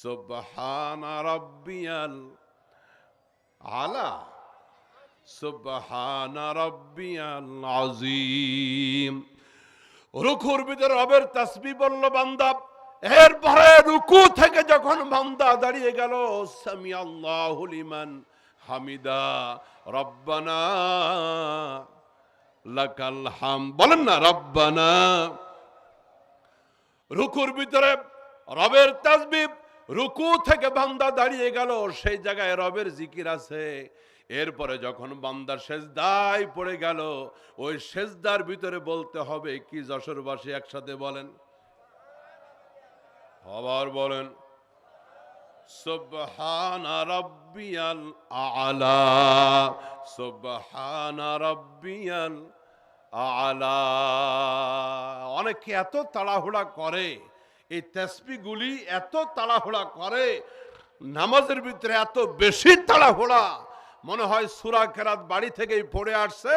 সুবহানা রাব্বিয়াল আলা, সুবহানা রাব্বিয়াল আযীম। রুকুর ভিতরে রবের তাসবিহ বলল বান্দা। এরপরে রুকু থেকে যখন বান্দা দাঁড়িয়ে গেল, সামিআল্লাহু লিমান হামিদা, রব্বানা লাকাল হামদ, বলেন না রব্বানা। রুকুর ভিতরে রবের তাসবিহ, রুকু থেকে বান্দা দাঁড়িয়ে গেল, সেই জায়গায় রবের জিকির আছে। এরপরে যখন বান্দা সেজদায় পড়ে গেল, ওই সেজদার ভিতরে বলতে হবে কি, যশোরবাসী একসাথে বলেন, আবার বলেন, সুবহানা রাব্বিয়াল আ'লা, সুবহানা রাব্বিয়াল আ'লা। অনেকে এত তাড়াহুড়া করে, এই তাসবিহগুলি এত তাড়াহুড়া করে, নামাজের ভিতরে এত বেশি তাড়াহুড়া, মনে হয় সূরা কেরাত বাড়ি থেকেই পড়ে আসছে,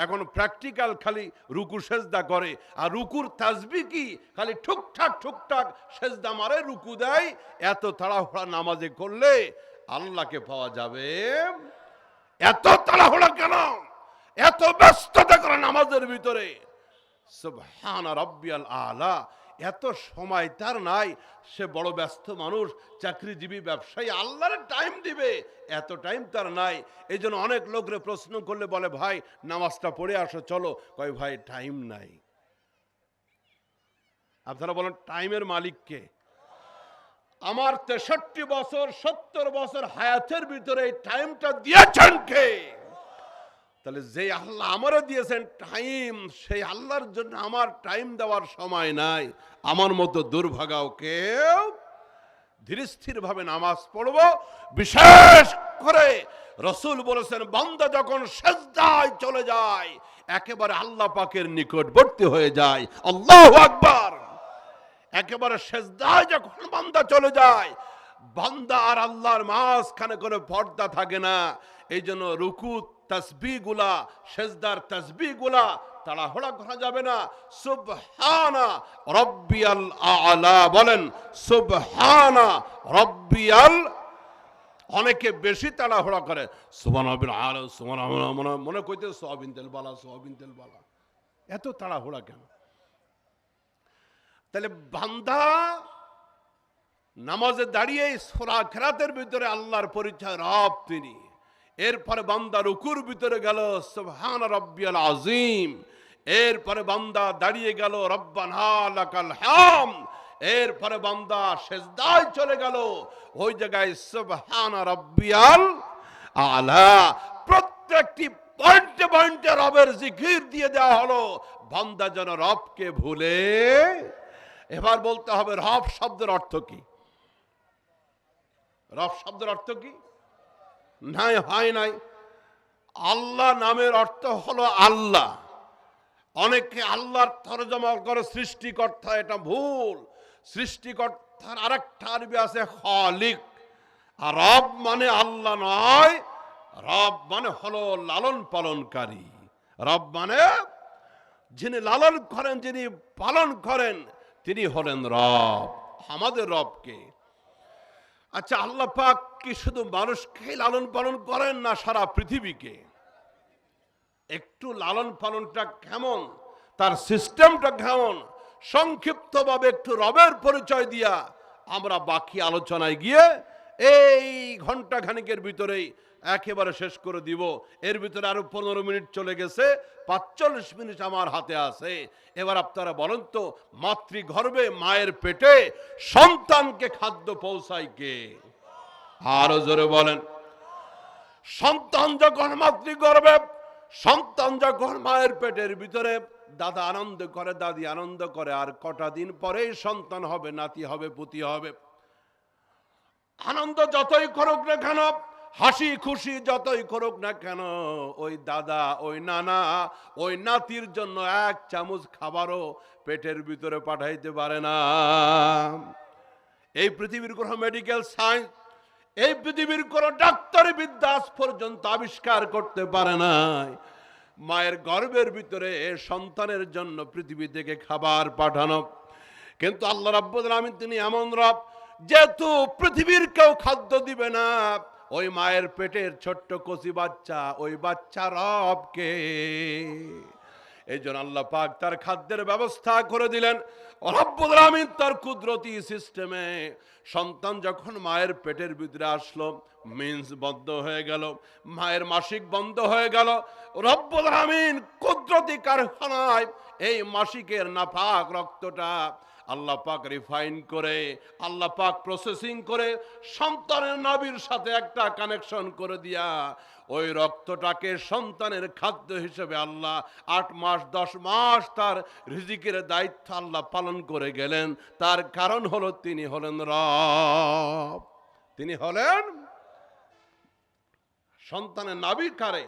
এখন প্র্যাকটিক্যাল খালি রুকু সেজদা করে। আর রুকুর তাসবিহ কি, খালি ঠুকঠাক ঠুকঠাক সেজদা মারে, রুকু দেয়। এত তাড়াহুড়া নামাজে করলে আল্লাহকে পাওয়া যাবে? এত তাড়াহুড়া কেন, এত ব্যস্ততা করে নামাজের ভিতরে? সুবহানা রাব্বিয়াল আ'লা, এত সময় তার নাই, সে বড় ব্যস্ত মানুষ, চাকরিজীবী, ব্যবসায়ী, আল্লাহর টাইম দিবে, এত টাইম তার নাই। এই জন্য অনেক লোকরে প্রশ্ন করলে বলে, ভাই নামাজটা পড়ে আসো চলো, কয় ভাই টাইম নাই। আপনারা বলেন টাইমের মালিক কে? আমার 63 বছর 70 বছর হায়াতের ভিতরে এই টাইমটা দিয়েছেন কে? তাহলে যে আল্লাহ আমারও দিয়েছেন টাইম, সেই আল্লাহর জন্য আমার টাইম দেওয়ার সময় নাই। আমার মতো দুর্ভাগাও কেউ। ধীরে স্থির ভাবে নামাজ পড়ব। বিশেষ করে রাসূল বলেছেন, বান্দা যখন সিজদায় চলে যায় একেবারে আল্লাহ পাকের নিকটবর্তী হয়ে যায়। আল্লাহু আকবার। একেবারে সিজদায় যখন বান্দা চলে যায়, বান্দা আর আল্লাহর মাঝখানে কোনো পর্দা থাকে না। এই জন্য রুকু তাসবিহগুলা, সিজদার তাসবিহগুলা তাড়াহুড়া করা যাবে না। সুবহানা রাব্বিয়াল আ'লা, বলেন সুবহানা রাব্বিয়াল। অনেকে বেশি তাড়াহুড়া করে, সুবহানাল্লাহিল আ'লা, সুবহানাল্লাহ, মনে কইতে সোয়াবিন তেল বালা, সোয়াবিন তেল বালা। এত তাড়াহুড়া কেন? তাহলে বান্দা নামাজে দাঁড়িয়ে সূরা কেরাতের ভিতরে আল্লাহর পরিচয় রব তিনি। এরপরে বান্দা রুকুর ভিতরে গেল, সুবহানা রাব্বিয়াল আযীম। এরপরে বান্দা দাঁড়িয়ে গেল, রব্বানা লাকাল হামদ। এরপরে বান্দা সিজদায় চলে গেল, ওই জায়গায় সুবহানা রাব্বিয়াল আ'লা। প্রত্যেকটি পয়েন্টে পয়েন্টে রবের জিকির দিয়ে দেওয়া হলো, বান্দা যেন রবকে ভুলে। এবার বলতে হবে রব শব্দের অর্থ কি? রব শব্দের অর্থ কি? নাই, হয় নাই। আল্লাহ নামের অর্থ হলো আল্লাহ। অনেকে আল্লাহর তরজমা করে সৃষ্টিকর্তা, এটা ভুল। সৃষ্টিকর্তার আরেকটা আরবি আছে খালিক। আর রব মানে আল্লাহ নয়, রব মানে হলো লালন পালনকারী। রব মানে যিনি লালন করেন, যিনি পালন করেন, তিনি হলেন রব। আমাদের রবকে, আচ্ছা আল্লাহ পাক কি শুধু মানুষকে লালন পালন করেন না সারা পৃথিবীকে? একটু লালন পালনটা কেমন, তার সিস্টেমটা কেমন, সংক্ষিপ্তভাবে একটু রবের পরিচয় দিয়া আমরা বাকি আলোচনায় গিয়ে এই ঘন্টা খানিকের ভিতরেই একেবারে শেষ করে দিব। এর ভিতরে আরো 15 মিনিট চলে গেছে, 45 মিনিট আমার হাতে আছে। এবার আপনারা বলেন তো, মাতৃগর্ভে মায়ের পেটে সন্তানকে খাদ্য পৌঁছায় কে? আরো জোরে বলেন। সন্তান যখন মাতৃগর্ভে, সন্তান যখন মায়ের পেটের ভিতরে, দাদা আনন্দ করে, দাদি আনন্দ করে, আর কটা দিন পরেই সন্তান হবে, নাতি হবে, পুতি হবে। আনন্দ যতই করুক না কেন, হাসি খুশি যতই করুক না কেন, ওই দাদা, ওই নানা, ওই নাতির জন্য এক চামচ খাবারও পেটের ভিতরে পাঠাইতে পারে না। এই পৃথিবীর কোনো মেডিকেল সায়েন্স, এই পৃথিবীর কোন ডাক্তারি বিদ্যা আজ পর্যন্ত আবিষ্কার করতে পারে নাই মায়ের গর্ভের ভিতরে সন্তানের জন্য পৃথিবী থেকে খাবার পাঠানো। কিন্তু আল্লাহ রাব্বুল আলামিন তিনি এমন রব, যেহেতু পৃথিবীর কেউ খাদ্য দিবে না, ওই মায়ের পেটের ছোট্ট কচি বাচ্চা, ওই বাচ্চা রবকে। এই জন্য আল্লাহ পাক তার খাদ্যের ব্যবস্থা করে দিলেন। রব্বুল আলামিন তার কুদরতি সিস্টেমে সন্তান যখন মায়ের পেটের ভিতরে আসলো, মিন্স বন্ধ হয়ে গেল, মায়ের মাসিক বন্ধ হয়ে গেল। রব্বুল আলামিন কুদরতি কারখানায় এই মাসিকের নাপাক রক্তটা আল্লাহ পাক রিফাইন করে, আল্লাহ পাক প্রসেসিং করে সন্তানের নাভির সাথে একটা কানেকশন করে দিয়া ওই রক্তটাকে সন্তানের খাদ্য হিসেবে আল্লাহ 8 মাস 10 মাস তার রিজিকের দায়িত্ব আল্লাহ পালন করে গেলেন। তার কারণ হলো তিনি হলেন রব। তিনি হলেন সন্তানের নাভি কারে,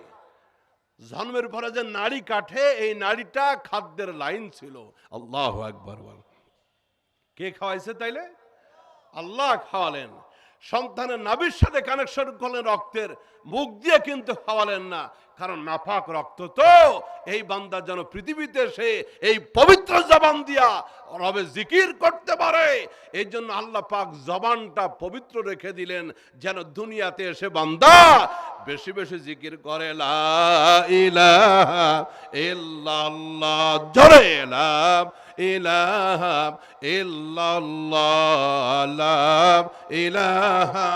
জন্মের পরে যে নাড়ি কাটে, এই নাড়িটা খাদ্যের লাইন ছিল। আল্লাহু আকবার বল। কে খাওয়াইছে তাইলে? আল্লাহ খাওয়ালেন। সন্তানের নাভির সাথে কানেকশন করলেন রক্তের, মুখ দিয়ে কিন্তু খাওয়ালেন না, কারণ নাপাক রক্ত তো। এই বান্দা যেন পৃথিবীতে সে এই পবিত্র জবান দিয়া রবে জিকির করতে পারে, এই জন্য আল্লাহ পাক জবানটা পবিত্র রেখে দিলেন, যেন দুনিয়াতে এসে বান্দা বেশি বেশি জিকির করে, লা ইলাহা ইল্লাল্লাহ, জোরে লা ইলাহা ইল্লাল্লাহ, লা ইলাহা